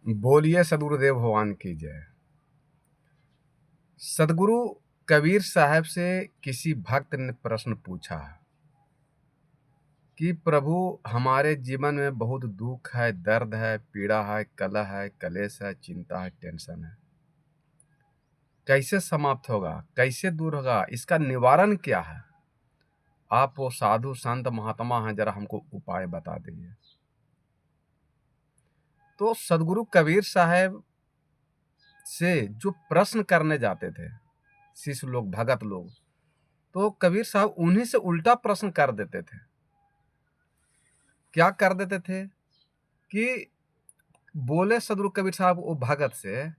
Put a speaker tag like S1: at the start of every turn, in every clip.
S1: बोलिए सदगुरुदेव भगवान की जय। सदगुरु कबीर साहब से किसी भक्त ने प्रश्न पूछा कि प्रभु, हमारे जीवन में बहुत दुख है, दर्द है, पीड़ा है, कलह है, कलेश है, चिंता है, टेंशन है। कैसे समाप्त होगा, कैसे दूर होगा, इसका निवारण क्या है? आप वो साधु संत महात्मा हैं, जरा हमको उपाय बता दीजिए। तो सदगुरु कबीर साहब से जो प्रश्न करने जाते थे शिष्य लोग, भगत लोग, तो कबीर साहब उन्हीं से उल्टा प्रश्न कर देते थे। क्या कर देते थे कि बोले सदगुरु कबीर साहब वो भगत से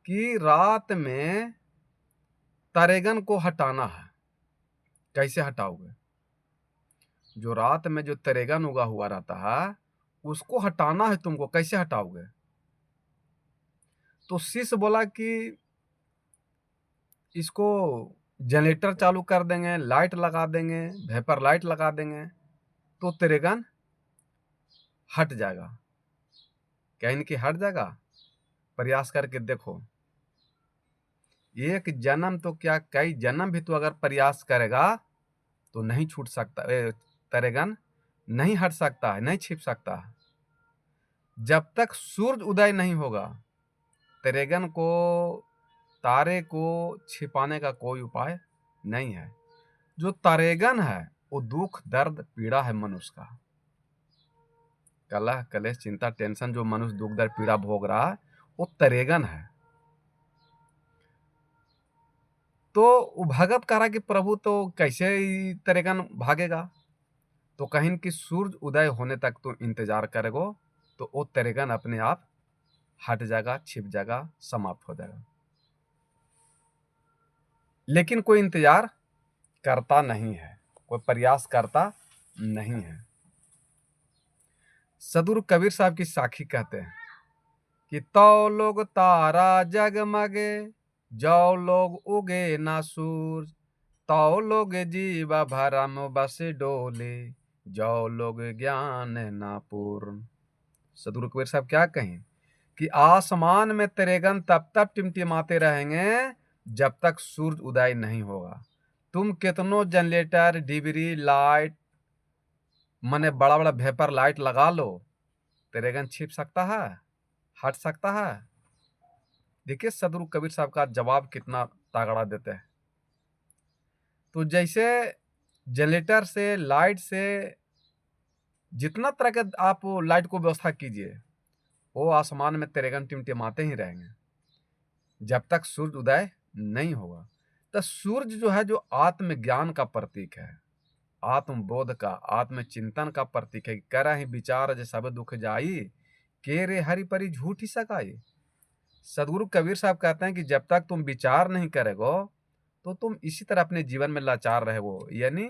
S1: कि रात में तरेगन को हटाना है। कैसे हटाओगे? जो रात में जो तरेगन उगा हुआ रहता है उसको हटाना है तुमको, कैसे हटाओगे? तो शिष्य बोला कि इसको जनरेटर चालू कर देंगे, लाइट लगा देंगे, वेपर लाइट लगा देंगे तो तरेगन हट जाएगा। कहीं कि हट जाएगा? प्रयास करके देखो। एक जन्म तो क्या, कई जन्म भी तो अगर प्रयास करेगा तो नहीं छूट सकता, तरेगन नहीं हट सकता है, नहीं छिप सकता है। जब तक सूरज उदय नहीं होगा तरेगन को, तारे को छिपाने का कोई उपाय नहीं है। जो तरेगन है वो दुख दर्द पीड़ा है मनुष्य का, कलह कलेश चिंता टेंशन जो मनुष्य दुख दर्द पीड़ा भोग रहा है वो तरेगन है। तो वो भगत कह रहा कि प्रभु तो कैसे ही तरेगन भागेगा? तो कहीं कि सूरज उदय होने तक तो इंतजार करेगो तो वो तरेगन अपने आप हट जाएगा, छिप जाएगा, समाप्त हो जाएगा। लेकिन कोई इंतजार करता नहीं है, कोई प्रयास करता नहीं है। सदगुरु कबीर साहब की साखी कहते हैं कि तो लोग तारा जगमगे, जो लोग उगे ना सूरज, तो लोग जीवा भरम बस डोले, जो लोग ज्ञान ना पूर्ण। सदगुरु कबीर साहब क्या कहें कि आसमान में तरेगन तब तक टिमटिमाते रहेंगे जब तक सूरज उदय नहीं होगा। तुम कितनों जनरेटर डिबरी लाइट माने बड़ा बड़ा वेपर लाइट लगा लो, तरेगन छिप सकता है, हट सकता है? देखिए सदगुरु कबीर साहब का जवाब कितना तगड़ा देते हैं। तो जैसे जनरेटर से, लाइट से, जितना तरह के आप लाइट को व्यवस्था कीजिए वो आसमान में तरेगन टिमटिमाते ही रहेंगे जब तक सूरज उदय नहीं होगा। तो सूरज जो है, जो आत्मज्ञान का प्रतीक है, आत्मबोध का, आत्मचिंतन का प्रतीक है। करा ही विचार जे सब दुख जाई, के रे हरि परी झूठी सकाई। सदगुरु कबीर साहब कहते हैं कि जब तक तुम विचार नहीं करेगो तो तुम इसी तरह अपने जीवन में लाचार रहेगो, यानी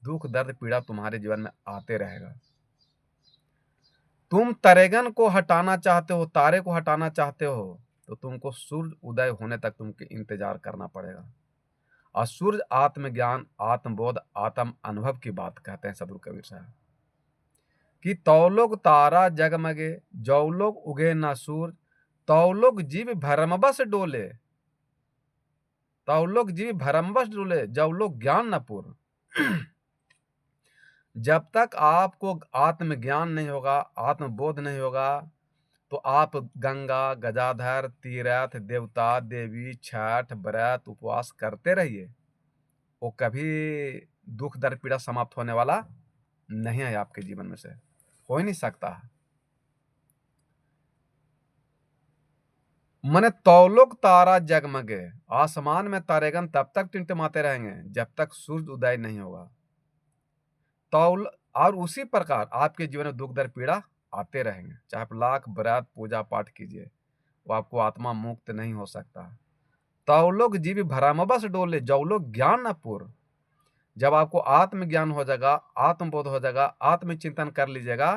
S1: दुख दर्द पीड़ा तुम्हारे जीवन में आते रहेगा। तुम तरेगन को हटाना चाहते हो, तारे को हटाना चाहते हो तो तुमको सूर्य उदय होने तक तुमको इंतजार करना पड़ेगा। और सूर्य आत्मज्ञान, आत्मबोध, आत्म अनुभव की बात कहते हैं सदगुरु कबीर साहब कि तौलोग तारा जगमगे, जौ लोग उगे ना सूरज, तौ लोग जीव भरमबस डोले, तौ लोग जीव भरमबस डोले, जौ लोग ज्ञान न पूर्ण। जब तक आपको आत्मज्ञान नहीं होगा, आत्मबोध नहीं होगा, तो आप गंगा, गजाधर, तीर्थ, देवता देवी, छठ, व्रत, उपवास करते रहिए, वो कभी दुख दर्द पीड़ा समाप्त होने वाला नहीं है आपके जीवन में से, हो ही नहीं सकता है। मने तौलोक तारा जगमगे, आसमान में तारेगन तब तक टिमटिमाते रहेंगे जब तक सूरज उदय नहीं होगा। तौल और उसी प्रकार आपके जीवन में दुख दर्द पीड़ा आते रहेंगे, चाहे आप लाख व्रत पूजा पाठ कीजिए, वो आपको आत्मा मुक्त नहीं हो सकता। तौ लोग जीव भरमबस डोले, जो लोग ज्ञान न पूर्ण। जब आपको आत्मज्ञान हो जाएगा, आत्मबोध हो जाएगा, आत्मचिंतन कर लीजिएगा,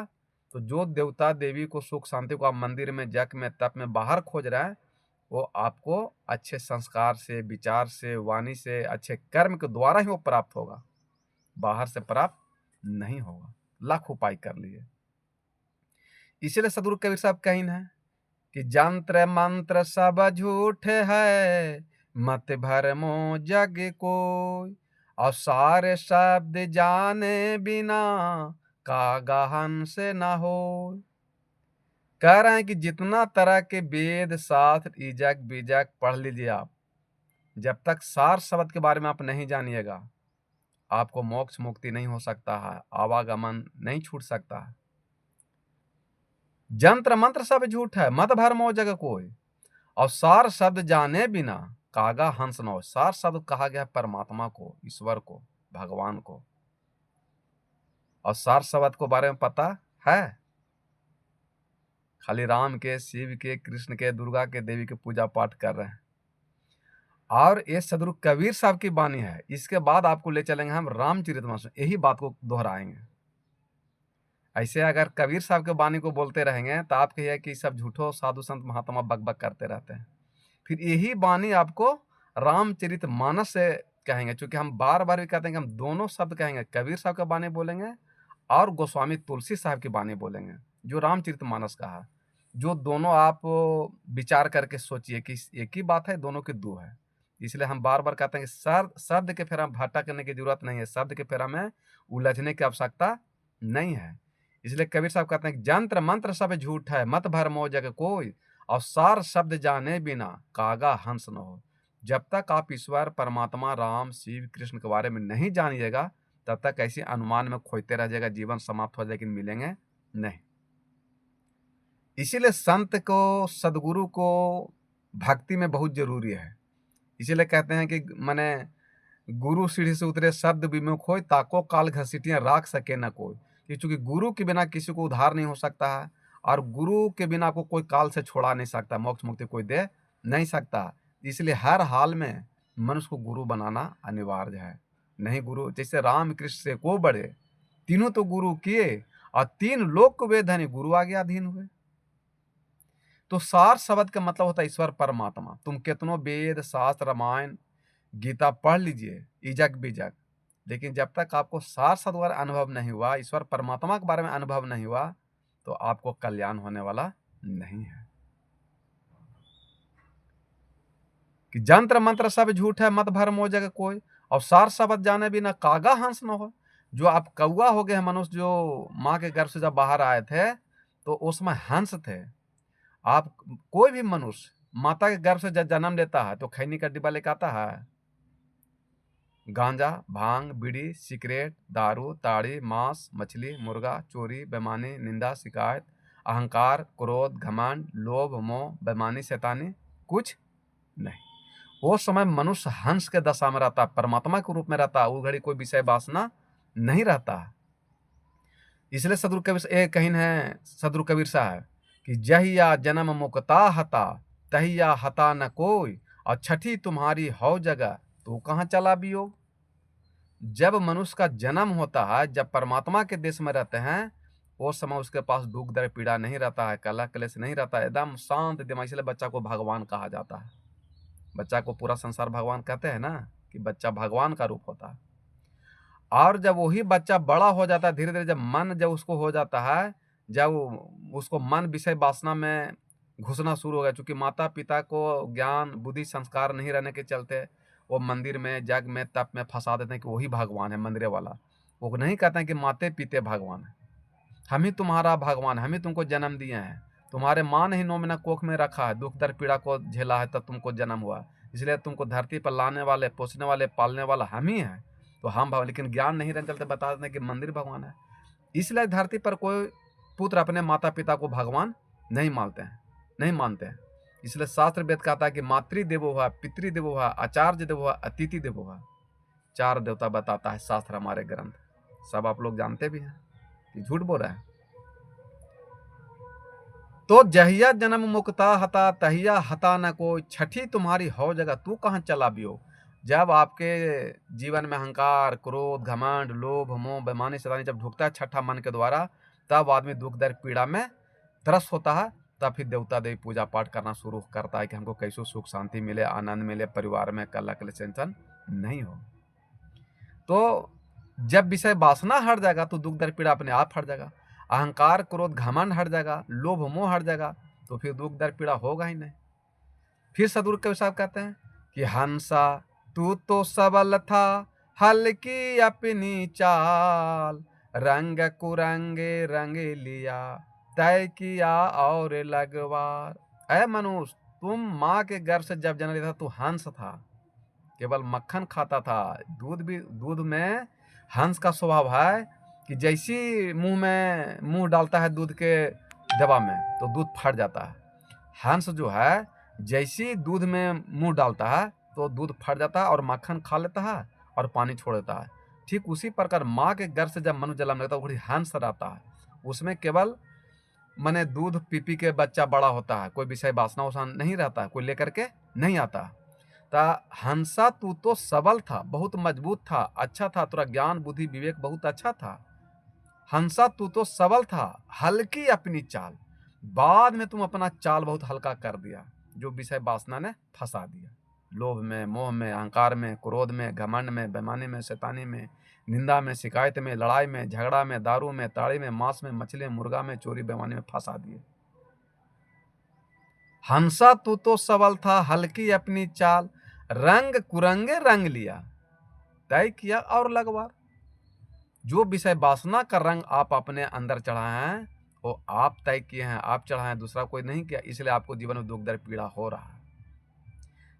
S1: तो जो देवता देवी को, सुख शांति को आप मंदिर में, जग में, तप में बाहर खोज रहे हैं, वो आपको अच्छे संस्कार से, विचार से, वाणी से, अच्छे कर्म के द्वारा ही वो प्राप्त होगा, बाहर से प्राप्त नहीं होगा। लाख उपाय कर लिए। इसीलिए सदगुरु कबीर साहब कहीं है कि जंत्र मंत्र सब झूठ है, मत भरमो जग कोई। और सारे शब्द जाने बिना, कागा हंस न हो। कह रहे हैं कि जितना तरह के वेद शास्त्र ईजक बीजक पढ़ लीजिए आप, जब तक सार शब्द के बारे में आप नहीं जानिएगा, आपको मोक्ष मुक्ति नहीं हो सकता है, आवागमन नहीं छूट सकता है। जंत्र मंत्र सब झूठ है, मत भरमो जग कोई। और सार शब्द जाने बिना, कागा हंस न हो। सार शब्द कहा गया परमात्मा को, ईश्वर को, भगवान को। और सार शब्द को बारे में पता है, खाली राम के, शिव के, कृष्ण के, दुर्गा के, देवी के पूजा पाठ कर रहे हैं। और ये सदगुरु कबीर साहब की वाणी है। इसके बाद आपको ले चलेंगे हम रामचरितमानस, यही बात को दोहराएंगे। ऐसे अगर कबीर साहब के वाणी को बोलते रहेंगे तो आप कहिए कि सब झूठो साधु संत महात्मा बक करते रहते हैं। फिर यही वाणी आपको रामचरितमानस से कहेंगे, क्योंकि हम बार बार भी कहते हैं कि हम दोनों शब्द कहेंगे, कबीर साहब का वाणी बोलेंगे और गोस्वामी तुलसी साहब की वाणी बोलेंगे, जो रामचरितमानस का है। जो दोनों आप विचार करके सोचिए कि एक ही बात है, दोनों की दो है। इसलिए हम बार बार कहते हैं कि शब्द के फेरा में भाटा करने की जरूरत नहीं है, शब्द के फेरा में उलझने की आवश्यकता नहीं है। इसलिए कबीर साहब कहते हैं कि जंत्र मंत्र सब झूठ है, मत भरमो जग कोई। और सार शब्द जाने बिना, कागा हंस न हो। जब तक आप ईश्वर परमात्मा राम शिव कृष्ण के बारे में नहीं जानिएगा, तब तक ऐसे अनुमान में खोजते रह जाएगा, जीवन समाप्त हो जाएगा, लेकिन मिलेंगे नहीं। इसीलिए संत को, सदगुरु को भक्ति में बहुत जरूरी है। इसीलिए कहते हैं कि माने गुरु सीढ़ी से उतरे शब्द विमुख होय, ताको काल घसीटियां राख सके न कोई। कि चूंकि गुरु के बिना किसी को उद्धार नहीं हो सकता है, और गुरु के बिना को कोई काल से छोड़ा नहीं सकता, मोक्ष मुक्ति कोई दे नहीं सकता। इसलिए हर हाल में मनुष्य को गुरु बनाना अनिवार्य है। नहीं गुरु, जैसे राम कृष्ण से को बड़े, तीनों तो गुरु किए, और तीन लोक को वे धनी, गुरु आगे अधीन हुए। तो सार शब्द का मतलब होता है ईश्वर परमात्मा। तुम कितनों वेद शास्त्र रामायण गीता पढ़ लीजिए, ईजक बीजक, लेकिन जब तक आपको सार सद्वार अनुभव नहीं हुआ, ईश्वर परमात्मा के बारे में अनुभव नहीं हुआ, तो आपको कल्याण होने वाला नहीं है। कि जंत्र मंत्र सब झूठ है, मत भरमो जग कोई। और सार शब्द जाने बिना, कागा हंस न हो। जो आप कौआ हो गए हैं मनुष्य, जो माँ के गर्भ से जब बाहर आए थे तो उसमें हंस थे। आप कोई भी मनुष्य माता के गर्भ से जब जन्म लेता है तो खैनी का डिब्बा लेकर आता है। गांजा, भांग, बीड़ी, सिगरेट, दारू, ताड़ी, मांस, मछली, मुर्गा, चोरी, बेईमानी, निंदा, शिकायत, अहंकार, क्रोध, घमंड, लोभ, मोह, बेईमानी, शैतानी, कुछ नहीं। वो समय मनुष्य हंस के दशा में रहता, परमात्मा के रूप में रहता, वो घड़ी कोई विषय वासना नहीं रहता। इसलिए सदगुरु कबीर कहीं है, सदगुरु कबीर साहब कि जहिया जन्म मुक्ता हता, तहिया हता न कोई। और छठी तुम्हारी हौ जगह, तू कहाँ चला वियोग। जब मनुष्य का जन्म होता है, जब परमात्मा के देश में रहते हैं, वो समय उसके पास दुख दर्द पीड़ा नहीं रहता है, कलह कलेश नहीं रहता है, एकदम शांत दिमाग। इसलिए बच्चा को भगवान कहा जाता है। बच्चा को पूरा संसार भगवान कहते हैं ना, कि बच्चा भगवान का रूप होता है। और जब वही बच्चा बड़ा हो जाता है, धीरे धीरे जब मन जब उसको हो जाता है, जब उसको मन विषय वासना में घुसना शुरू हो गया, चूंकि माता पिता को ज्ञान बुद्धि संस्कार नहीं रहने के चलते वो मंदिर में जग में तप में फंसा देते हैं कि वही भगवान है मंदिर वाला। वो नहीं कहते हैं कि माते पिते भगवान है, हम ही तुम्हारा भगवान, हम ही तुमको जन्म दिए हैं, तुम्हारे माँ ने ही 9 महीना कोख में रखा है, दुख दर्द पीड़ा को झेला है, तब तुमको जन्म हुआ, इसलिए तुमको धरती पर लाने वाले, पोसने वाले, पालने वाला हम ही है। तो हम भगवान, लेकिन ज्ञान नहीं रहने चलते बता देते हैं कि मंदिर भगवान है। इसलिए धरती पर कोई पुत्र अपने माता पिता को भगवान नहीं मानते हैं, नहीं मानते हैं। इसलिए शास्त्र वेद कहता है कि मातृदेवो भव, पितृदेवो भव, आचार्य देवो भव, अतिथि देवो भव। 4 देवता बताता है शास्त्र, हमारे ग्रंथ, सब आप लोग जानते भी हैं कि झूठ बोल रहे हैं। तो जहिया जन्म मुक्ता हता, तहिया हता न कोई। छठी तुम्हारी हौ जगह, तू कहाँ चला बियो। जब आपके जीवन में अहंकार, क्रोध, घमंड, लोभ, मोह, बेईमानी, शैतानी जब ढुकता है छठा मन के द्वारा, तब आदमी दुख दर्द पीड़ा में त्रस्त होता है। तब फिर देवता देवी पूजा पाठ करना शुरू करता है कि हमको कैसे सुख शांति मिले, आनंद मिले, परिवार में कलह कलेश टेंशन नहीं हो। तो जब विषय वासना हट जाएगा तो दुख दर्द पीड़ा अपने आप हट जाएगा, अहंकार क्रोध घमंड हट जाएगा, लोभ मोह हट जाएगा, तो फिर दुख दर्द पीड़ा होगा ही नहीं। फिर सदगुरु कबीर साहब कहते हैं कि हंसा तू तो सबल था, हल्की अपनी चाल, रंग कुरंगे रंग लिया, तय किया और लगवार। ऐ मनुष्य, तुम माँ के गर्भ से जब जन्म लिया था तू हंस था, केवल मक्खन खाता था। दूध में हंस का स्वभाव है कि जैसी मुंह डालता है दूध के दवा में तो दूध फट जाता है। हंस जो है जैसी दूध में मुंह डालता है तो दूध फट जाता है और मक्खन खा लेता है और पानी छोड़ देता है। ठीक उसी प्रकार माँ के गर्भ से जब मनुष्य जन्म लेता है वो हंस रहता है, उसमें केवल माने दूध पी पी के बच्चा बड़ा होता है, कोई विषय वासना उसन नहीं रहता है, कोई लेकर के नहीं आता। ता हंसा तू तो सबल था, बहुत मजबूत था, अच्छा था, तेरा ज्ञान बुद्धि विवेक बहुत अच्छा था। हंसा तू तो सबल था, हल्की अपनी चाल, बाद में तुम अपना चाल बहुत हल्का कर दिया, जो विषय वासना ने फंसा दिया। लोभ में, मोह में, अहंकार में, क्रोध में, घमंड में, बेईमानी में, शैतानी में, निंदा में, शिकायत में, लड़ाई में, झगड़ा में, दारू में, ताड़ी में, मांस में, मछली, मुर्गा में, चोरी बेईमानी में फंसा दिए। हंसा तू तो सबल था, हल्की अपनी चाल, रंग कुरंगे रंग लिया, तय किया और लगवार। जो विषय वासना का रंग आप अपने अंदर चढ़ाए हैं वो आप तय किए हैं, आप चढ़ाए हैं, दूसरा कोई नहीं किया, इसलिए आपको जीवन में दुख दर्द पीड़ा हो रहा है।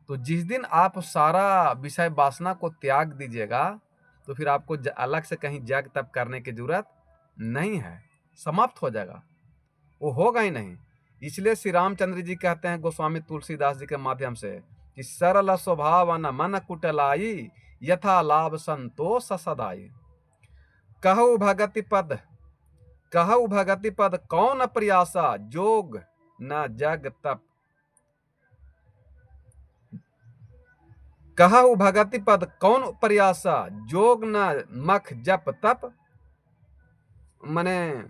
S1: तो जिस दिन आप सारा विषय वासना को त्याग दीजिएगा तो फिर आपको अलग से कहीं जग तप करने की जरूरत नहीं है, समाप्त हो जाएगा, वो होगा ही नहीं। इसलिए श्री रामचंद्र जी कहते हैं गोस्वामी तुलसीदास जी के माध्यम से कि सरल स्वभाव न मन कुटलाई, यथा लाभ संतोष सदाई। कहु भगति पद कौन प्रयासा, जोग न जग तप। कहु भगति पद कौन प्रयासा, जोग न मख जप तप। माने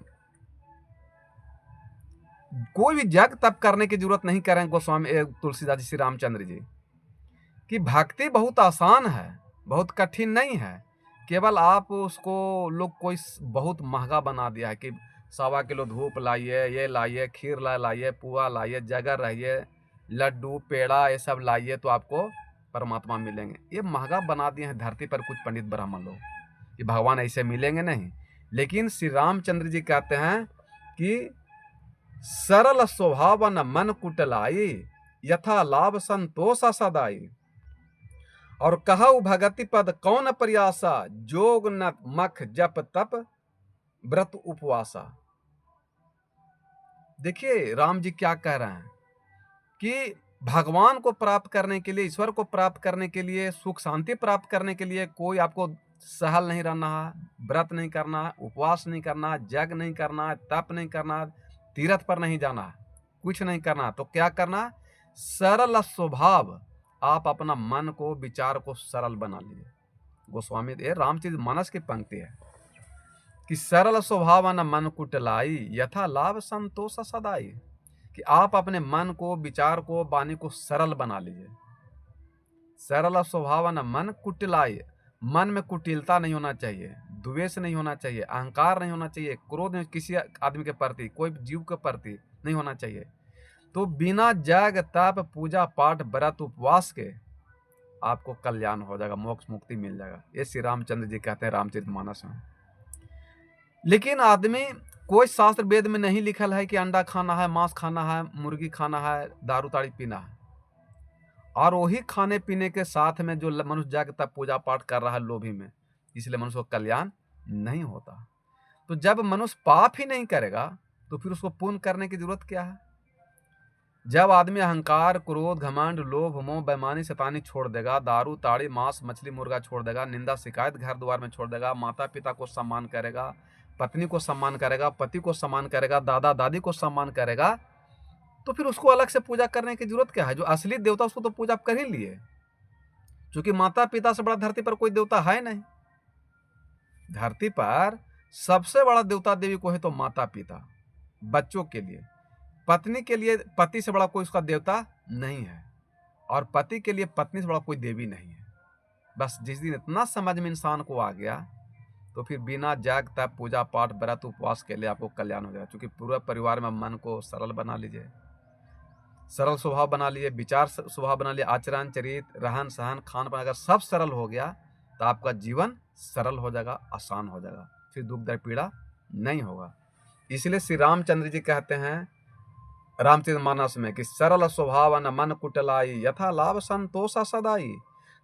S1: कोई भी जग तप करने की जरूरत नहीं करें गोस्वामी तुलसीदास जी श्री रामचंद्र जी कि भक्ति बहुत आसान है, बहुत कठिन नहीं है। केवल आप उसको लोग कोई बहुत महंगा बना दिया है कि 1.25 किलो धूप लाइए, ये लाइए, खीर लाइए, पुआ लाइए, जगर रहिए, लड्डू पेड़ा ये सब लाइए तो आपको परमात्मा मिलेंगे। ये महंगा बना दिए हैं धरती पर कुछ पंडित ब्राह्मण लोग कि भगवान ऐसे मिलेंगे नहीं। लेकिन श्री रामचंद्र जी कहते हैं कि सरल स्वभाव न मन कुटलाई, यथा लाभ संतोष सदाई। और कहु भगति पद कौन प्रयासा, जोग न मख जप तप व्रत उपवासा। देखिए राम जी क्या कह रहे हैं कि भगवान को प्राप्त करने के लिए, ईश्वर को प्राप्त करने के लिए, सुख शांति प्राप्त करने के लिए कोई आपको सहल नहीं रहना है, व्रत नहीं करना है, उपवास नहीं करना है, जग नहीं करना है, तप नहीं करना है, तीर्थ पर नहीं जाना है, कुछ नहीं करना। तो क्या करना, सरल स्वभाव, आप अपना मन को विचार को सरल बना लीजिए। गोस्वामी ये रामचरित मानस की पंक्ति है कि सरल स्वभाव न मन कुटलाई, यथा लाभ संतोष सदाई। कि आप अपने मन को, विचार को, वाणी को सरल बना लीजिए। सरल स्वभाव न मन कुटिलाई, मन में कुटिलता नहीं होना चाहिए, द्वेष नहीं होना चाहिए, अहंकार नहीं होना चाहिए, क्रोध नहीं किसी आदमी के प्रति, कोई जीव के प्रति नहीं होना चाहिए। तो बिना जग तप पूजा पाठ व्रत उपवास के आपको कल्याण हो जाएगा, मोक्ष मुक्ति मिल जाएगा। ये श्री रामचंद्र जी कहते हैं रामचरितमानस में। लेकिन आदमी, कोई शास्त्र वेद में नहीं लिखल है कि अंडा खाना है, मांस खाना है, मुर्गी खाना है, दारू ताड़ी पीना है, और वही खाने पीने के साथ में जो मनुष्य जाके तब पूजा पाठ कर रहा है लोभी में, इसलिए मनुष्य को कल्याण नहीं होता। तो जब मनुष्य पाप ही नहीं करेगा तो फिर उसको पुण्य करने की जरूरत क्या है। जब आदमी अहंकार, क्रोध, घमंड, लोभ, मोह, बेईमानी, शैतानी छोड़ देगा, दारू ताड़ी, मांस मछली मुर्गा छोड़ देगा, निंदा शिकायत घर द्वार में छोड़ देगा, माता पिता को सम्मान करेगा, पत्नी को सम्मान करेगा, पति को सम्मान करेगा, दादा दादी को सम्मान करेगा, तो फिर उसको अलग से पूजा करने की जरूरत क्या है। जो असली देवता उसको तो पूजा कर ही लिए, क्योंकि माता पिता से बड़ा धरती पर कोई देवता है नहीं। धरती पर सबसे बड़ा देवता देवी को है तो माता पिता, बच्चों के लिए, पत्नी के लिए पति से बड़ा कोई उसका देवता नहीं है, और पति के लिए पत्नी से बड़ा कोई देवी नहीं है। बस जिस दिन इतना समझ में इंसान को आ गया तो फिर बिना जाग तप पूजा पाठ व्रत उपवास के लिए आपको कल्याण हो जाएगा। क्योंकि पूरा परिवार में मन को सरल बना लीजिए, सरल स्वभाव बना लिए, विचार स्वभाव बना लिए, आचरण, चरित्र, रहन सहन, खान पान अगर सब सरल हो गया तो आपका जीवन सरल हो जाएगा, आसान हो जाएगा, फिर दुख दर्द पीड़ा नहीं होगा। इसलिए श्री रामचंद्र जी कहते हैं रामचरितमानस में कि सरल स्वभाव न मन कुटलाई, यथा लाभ संतोषा सदाई।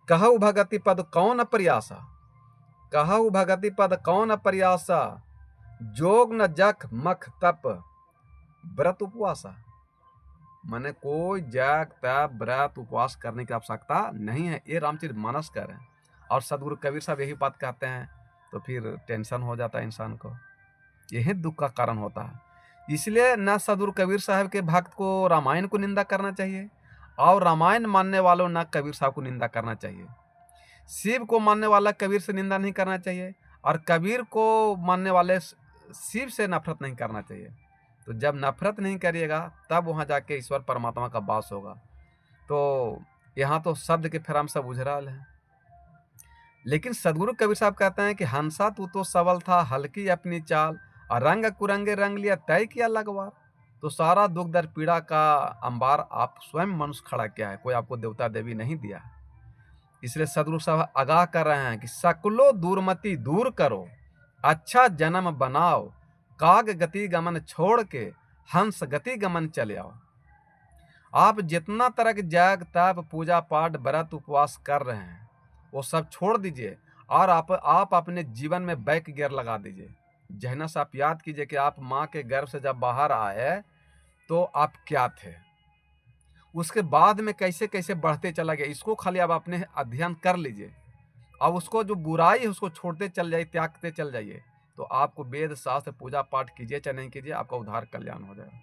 S1: कहु भगति पद कौन प्रयासा, कहु भगति पद कौन प्रयासा, जोग न जख मख तप व्रत उपवासा। माने कोई जग तप व्रत उपवास करने की आवश्यकता नहीं है, ये रामचरितमानस कह रहे हैं। और सदगुरु कबीर साहब यही बात कहते हैं, तो फिर टेंशन हो जाता है इंसान को, यही दुख का कारण होता है। इसलिए न सदगुरु कबीर साहब के भक्त को रामायण को निंदा करना चाहिए, और रामायण मानने वालों न कबीर साहब को निंदा करना चाहिए। शिव को मानने वाला कबीर से निंदा नहीं करना चाहिए, और कबीर को मानने वाले शिव से नफरत नहीं करना चाहिए। तो जब नफरत नहीं करिएगा तब वहाँ जाके ईश्वर परमात्मा का वास होगा। तो यहाँ तो शब्द के फिर हम सब उजराल हैं। लेकिन सदगुरु कबीर साहब कहते हैं कि हंसा तू तो सबल था, हल्की अपनी चाल, और रंग कुरंगे रंग लिया, तय किया लगवार। तो सारा दुख दर्द पीड़ा का अंबार आप स्वयं मनुष्य खड़ा किया है, कोई आपको देवता देवी नहीं दिया। इसलिए सदगुरु साहब आगाह कर रहे हैं कि सकलो दूरमति दूर करो, अच्छा जन्म बनाओ, काग गति गमन छोड़ के हंस गति गमन चले आओ। आप जितना तरह के जग तप पूजा पाठ व्रत उपवास कर रहे हैं वो सब छोड़ दीजिए, और आप अपने जीवन में बैक गियर लगा दीजिए। जहना से आप याद कीजिए कि आप माँ के गर्भ से जब बाहर आए तो आप क्या थे, उसके बाद में कैसे कैसे बढ़ते चला गया, इसको खाली आप अपने अध्ययन कर लीजिए। अब उसको जो बुराई है उसको छोड़ते चल जाइए, त्यागते चल जाइए, तो आपको वेद शास्त्र पूजा पाठ कीजिए चाहे नहीं कीजिए, आपका उद्धार कल्याण हो जाएगा।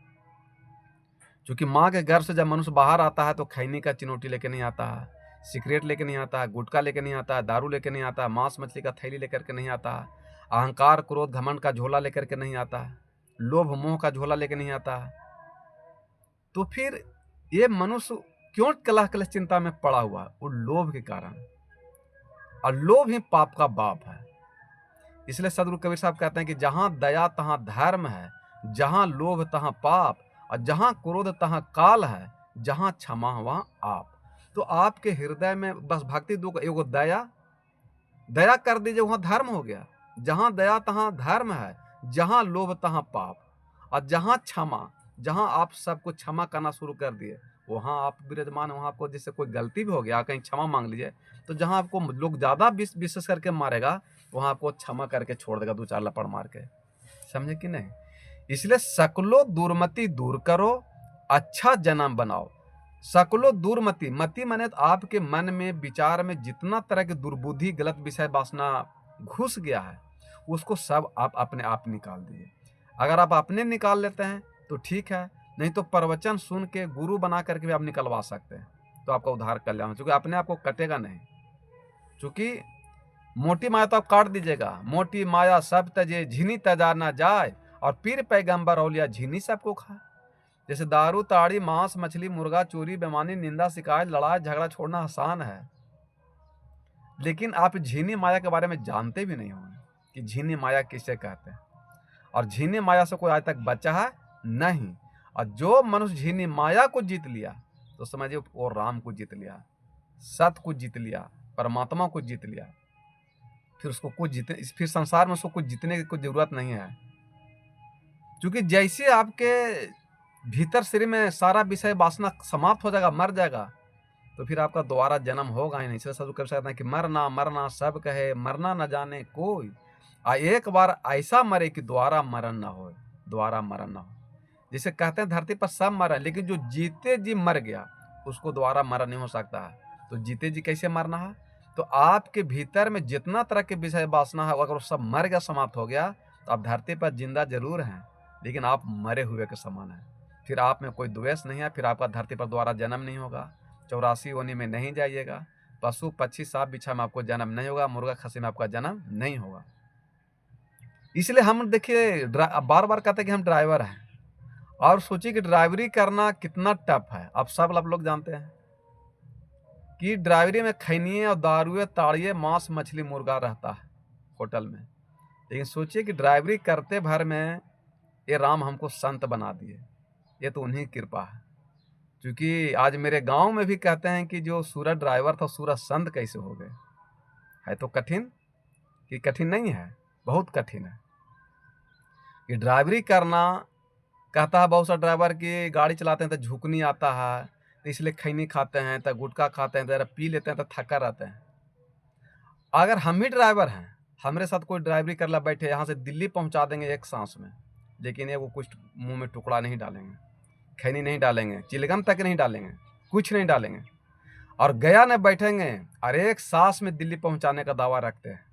S1: क्योंकि माँ के गर्भ से जब मनुष्य बाहर आता है तो खैनी का चिनोटी लेके नहीं आता है, सिगरेट लेके नहीं आता है, गुटखा लेके नहीं आता है, दारू लेके नहीं आता है, मांस मछली का थैली लेकर के नहीं आता है, अहंकार क्रोध घमंड का झोला लेकर के नहीं आता है, लोभ मोह का झोला लेके नहीं आता है। तो फिर ये मनुष्य क्यों कलह कलह चिंता में पड़ा हुआ है? वो लोभ के कारण, और लोभ ही पाप का बाप है। इसलिए सदगुरु कबीर साहब कहते हैं कि जहां दया तहां धर्म है, जहां लोभ तहां पाप, और जहां क्रोध तहां काल है, जहां क्षमा वहां आप। तो आपके हृदय में बस भक्ति दुख एगो दया कर दीजिए, वहां धर्म हो गया। जहां दया तहां धर्म है, जहां लोभ तहां पाप, और जहां क्षमा, जहां आप सबको क्षमा करना शुरू कर दिए वहां आप विराजमान। वहां आपको जैसे कोई गलती भी हो गया कहीं क्षमा मांग लीजिए, तो जहां आपको लोग ज्यादा विशेष करके मारेगा वहां आपको क्षमा करके छोड़ देगा, दो चार लपड़ मार के, समझे कि नहीं। इसलिए सकलो दुर्मति दूर करो, अच्छा जन्म बनाओ। सकलो दुर्मति, मति माने तो आपके मन में विचार में जितना तरह की दुर्बुद्धि गलत विषय वासना घुस गया है उसको सब आप अपने आप निकाल दीजिए। अगर आप अपने निकाल लेते हैं तो ठीक है, नहीं तो प्रवचन सुन के गुरु बना करके भी आप निकलवा सकते हैं, तो आपका उद्धार कल्याण, क्योंकि अपने आप को कटेगा नहीं। क्योंकि मोटी माया तो आप काट दीजिएगा, मोटी माया सब तजे झिनी तजा ना जाए, और पीर पैगंबर औलिया झिनी सबको खाए। जैसे दारू ताड़ी मांस मछली मुर्गा चोरी बेमानी निंदा शिकायत लड़ाई झगड़ा छोड़ना आसान है, लेकिन आप झिनी माया के बारे में जानते भी नहीं होंगे कि झिनी माया किसे कहते हैं, और झिनी माया से कोई आज तक बचा है नहीं। और जो मनुष्य झिनी माया को जीत लिया तो समझिए वो राम को जीत लिया, सत्य को जीत लिया, परमात्मा को जीत लिया। फिर उसको कुछ जीतने, फिर संसार में उसको कुछ जीतने की कोई जरूरत नहीं है। क्योंकि जैसे आपके भीतर शरीर में सारा विषय वासना समाप्त हो जाएगा, मर जाएगा, तो फिर आपका दोबारा जन्म होगा ही नहीं। इसलिए सब कह सकते हैं कि मरना मरना सब कहे, मरना न जाने कोई, एक बार ऐसा मरे कि दोबारा मरण ना हो, दोबारा मरण ना हो। जिसे कहते हैं धरती पर सब मरे, लेकिन जो जीते जी मर गया उसको दोबारा मरण नहीं हो सकता है। तो जीते जी कैसे मरना है? तो आपके भीतर में जितना तरह के विषय वासना है अगर वो सब मर गया, समाप्त हो गया, तो आप धरती पर जिंदा जरूर हैं लेकिन आप मरे हुए के समान हैं। फिर आप में कोई द्वेष नहीं है, फिर आपका धरती पर दोबारा जन्म नहीं होगा, 84 योनि में नहीं जाइएगा, पशु पक्षी सांप बिच्छा में आपको जन्म नहीं होगा, मुर्गा खसी में आपका जन्म नहीं होगा। इसलिए हम देखिए बार बार कहते हैं कि हम ड्राइवर हैं, और सोचिए कि ड्राइवरी करना कितना टफ है। अब सब लोग जानते हैं कि ड्राइवरी में खैनिए और दारुए ताड़िए मांस मछली मुर्गा रहता है होटल में, लेकिन सोचिए कि ड्राइवरी करते भर में ये राम हमको संत बना दिए, ये तो उन्हीं की कृपा है। क्योंकि आज मेरे गांव में भी कहते हैं कि जो सूरज ड्राइवर था सूरज संत कैसे हो गए। है तो कठिन कि कठिन नहीं है, बहुत कठिन है कि ड्राइवरी करना। कहता है बहुत सा ड्राइवर की गाड़ी चलाते हैं तो झुकनी आता है, तो इसलिए खैनी खाते हैं, तो गुटखा खाते हैं, तो पी लेते हैं, तो थका रहते हैं। अगर हम ही ड्राइवर हैं, हमारे साथ कोई ड्राइवरी कर ला बैठे, यहाँ से दिल्ली पहुँचा देंगे एक सांस में, लेकिन ये वो कुछ मुंह में टुकड़ा नहीं डालेंगे, खैनी नहीं डालेंगे, चिलगम तक नहीं डालेंगे, कुछ नहीं डालेंगे, और गया न बैठेंगे और एक सांस में दिल्ली पहुँचाने का दावा रखते हैं।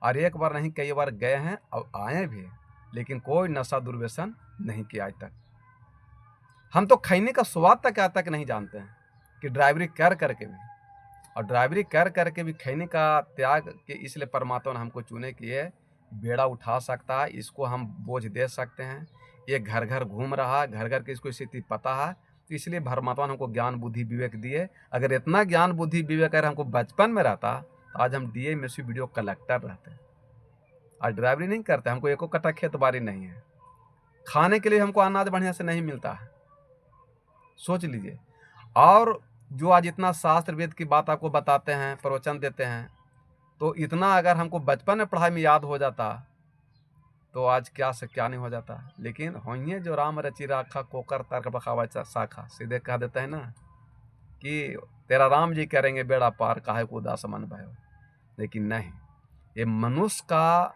S1: और एक बार नहीं कई बार गए हैं और आए भी, लेकिन कोई नशा दुर्व्यसन नहीं किया आज तक। हम तो खैनी का स्वाद तक आज तक नहीं जानते हैं कि ड्राइवरी कर करके भी, और ड्राइवरी कर करके भी खैनी का त्याग के इसलिए परमात्मा ने हमको चुने कि ये बेड़ा उठा सकता है, इसको हम बोझ दे सकते हैं, ये घर घर घूम रहा है, घर घर की इसको स्थिति पता है, तो इसलिए परमात्मा ने हमको ज्ञान बुद्धि विवेक दिए। अगर इतना ज्ञान बुद्धि विवेक अगर हमको बचपन में रहता तो आज हम DA में से वीडियो कलेक्टर रहते। आज ड्राइवरी नहीं करते, हमको एको कट्टा खेत बाड़ी नहीं है, खाने के लिए हमको अनाज बढ़िया से नहीं मिलता है, सोच लीजिए। और जो आज इतना शास्त्र वेद की बात आपको बताते हैं, प्रवचन देते हैं, तो इतना अगर हमको बचपन में पढ़ाई में याद हो जाता तो आज क्या से क्या नहीं हो जाता। लेकिन होइए जो राम रचि राखा कोकर तर्क बखावा शाखा, सीधे कह देता है ना कि तेरा राम जी करेंगे बेड़ा पार, काहे को उदास मन भयो। लेकिन नहीं, ये मनुष्य का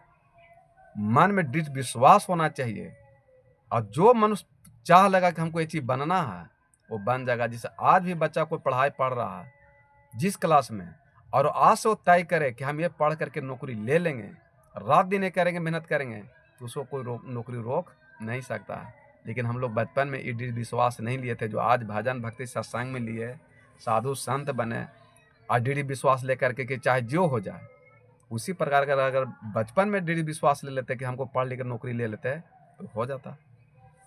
S1: मन में दृढ़ विश्वास होना चाहिए, और जो मनुष्य चाह लगा कि हमको ये चीज़ बनना है वो बन जाएगा। जिसे आज भी बच्चा कोई पढ़ाई पढ़ रहा है जिस क्लास में, और आज से वो तय करे कि हम ये पढ़ करके नौकरी ले लेंगे, रात दिन ये करेंगे, मेहनत करेंगे, तो उसको कोई नौकरी रोक नहीं सकता है। लेकिन हम लोग बचपन में ये दृढ़ विश्वास नहीं लिए थे जो आज भजन भक्ति सत्संग में लिए, साधु संत बने, और दृढ़ विश्वास लेकर के चाहे जो हो जाए। उसी प्रकार का अगर बचपन में दृढ़ विश्वास ले लेते कि हमको पढ़ लिख कर नौकरी ले लेते तो हो जाता।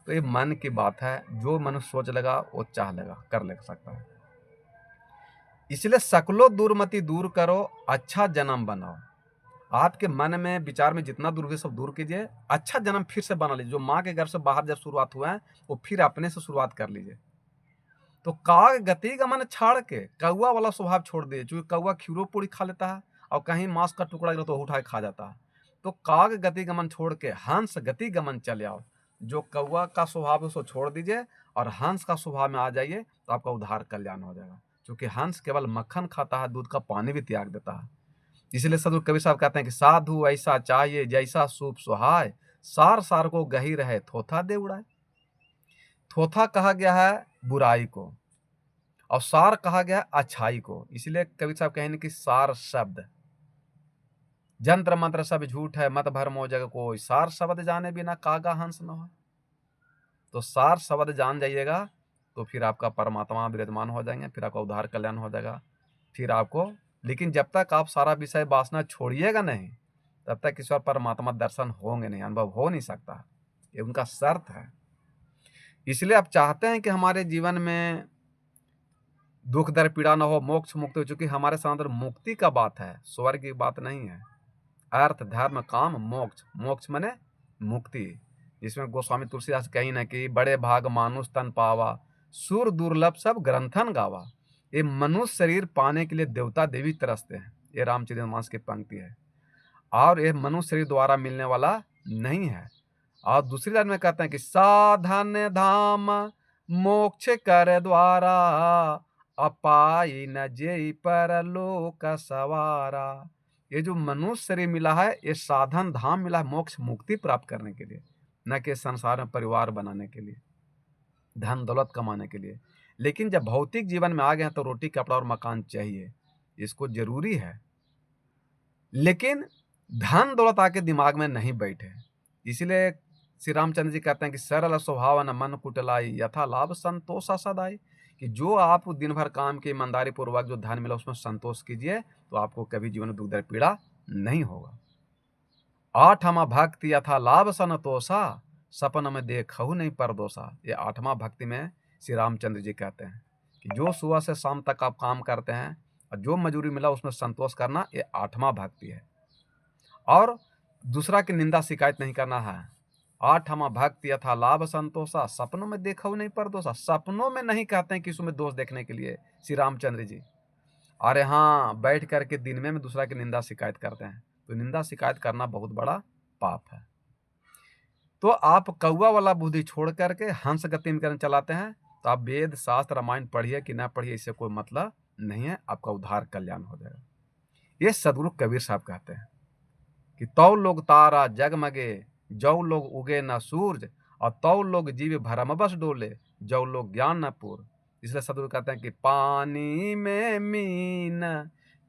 S1: तो ये मन की बात है, जो मनुष्य सोच लगा वो चाह लगा कर ले सकता है। इसलिए सकलो दुर्मति दूर करो, अच्छा जन्म बनाओ। आपके मन में विचार में जितना दूर है सब दूर कीजिए, अच्छा जन्म फिर से बना लीजिए। जो माँ के घर से बाहर जब शुरुआत हुआ है वो फिर अपने से शुरुआत कर लीजिए। तो काग गति गमन छाड़ के कौआ वाला स्वभाव छोड़ दीजिए, क्योंकि कौआ खीरो पूरी खा लेता है और कहीं मांस का टुकड़ा गिरा तो उठा के खा जाता है। तो काग गति गमन छोड़ के हंस गति गमन चले आओ। जो कौआ का स्वभाव है उसको छोड़ दीजिए और हंस का स्वभाव में आ जाइए, तो आपका उद्धार कल्याण हो जाएगा। क्योंकि हंस केवल मक्खन खाता है, दूध का पानी भी त्याग देता है। इसलिए सदगुरु कबीर साहब कहते हैं कि साधु ऐसा चाहिए जैसा सूप सुहाय, सार सार को गही रहे थोथा दे उड़ाए। थोथा कहा गया है बुराई को और सार कहा गया है अच्छाई को। इसलिए कबीर साहब कहेंगे कि सार शब्द, जंत्र मंत्र सब झूठ है, मत भरमो जग कोई, सार शब्द जाने बिना कागा हंस न हो। तो सार शब्द जान जाइएगा तो फिर आपका परमात्मा विराजमान हो जाएंगे, फिर आपका उद्धार कल्याण हो जाएगा। फिर आपको, लेकिन जब तक आप सारा विषय वासना छोड़िएगा नहीं तब तक ईश्वर परमात्मा दर्शन होंगे नहीं, अनुभव हो नहीं सकता। ये उनका शर्त है। इसलिए आप चाहते हैं कि हमारे जीवन में दुख दर्द पीड़ा न हो, मोक्ष मुक्त हो। चूंकि हमारे साथ मुक्ति का बात है, स्वर्ग की बात नहीं है। अर्थ धर्म काम मोक्ष, मोक्ष माने मुक्ति। जिसमें गोस्वामी तुलसीदास कहीं ना कि बड़े भाग मानुष तन पावा, सुर दुर्लभ सब ग्रंथन गावा। ये मनुष्य शरीर पाने के लिए देवता देवी तरसते हैं, ये रामचरितमानस की पंक्ति है। और ये मनुष्य शरीर द्वारा मिलने वाला नहीं है। और दूसरी लाइन में कहते हैं कि साधन धाम मोक्ष कर द्वारा, अपाई न जेई परलोक सवारा। ये जो मनुष्य शरीर मिला है ये साधन धाम मिला है मोक्ष मुक्ति प्राप्त करने के लिए, न कि संसार में परिवार बनाने के लिए, धन दौलत कमाने के लिए। लेकिन जब भौतिक जीवन में आ गए हैं तो रोटी कपड़ा और मकान चाहिए, इसको जरूरी है। लेकिन धन दौलत आके दिमाग में नहीं बैठे। इसलिए श्री रामचंद्र जी कहते हैं कि सरल स्वभाव न मन कुटलाई, यथा लाभ संतोष सदाई। कि जो आप दिन भर काम के ईमानदारी पूर्वक जो धन मिला उसमें संतोष कीजिए, तो आपको कभी जीवन में दुख दर्द पीड़ा नहीं होगा। आठवां भक्ति यथा लाभ संतोषा, सपन में देखहु नहीं परदोषा। ये आठवां भक्ति में श्री रामचंद्र जी कहते हैं कि जो सुबह से शाम तक आप काम करते हैं और जो मजूरी मिला उसमें संतोष करना, ये आठवां भक्ति है। और दूसरा की निंदा शिकायत नहीं करना है, आठमा भक्ति यथा लाभ संतोषा, सपनों में देखो नहीं पर दोषा। सपनों में नहीं कहते हैं कि उसमें दोष देखने के लिए श्री रामचंद्र जी। अरे हाँ, बैठ करके दिन में दूसरा की निंदा शिकायत करते हैं। तो निंदा शिकायत करना बहुत बड़ा पाप है। तो आप कौवा वाला बुद्धि छोड़ करके हंस गति में करने चलाते हैं, तो आप वेद शास्त्र रामायण पढ़िए कि ना पढ़िए, इससे कोई मतलब नहीं है। आपका उद्धार कल्याण हो जाएगा। ये सदगुरु कबीर साहब कहते हैं कि तौ लोग तारा जगमगे, जौ लोग उगे न सूरज, और तौ लोग जीव भरम बस डोले, जौ लोग ज्ञान न पूर। इसलिए सदगुरु कहते हैं कि पानी में मीन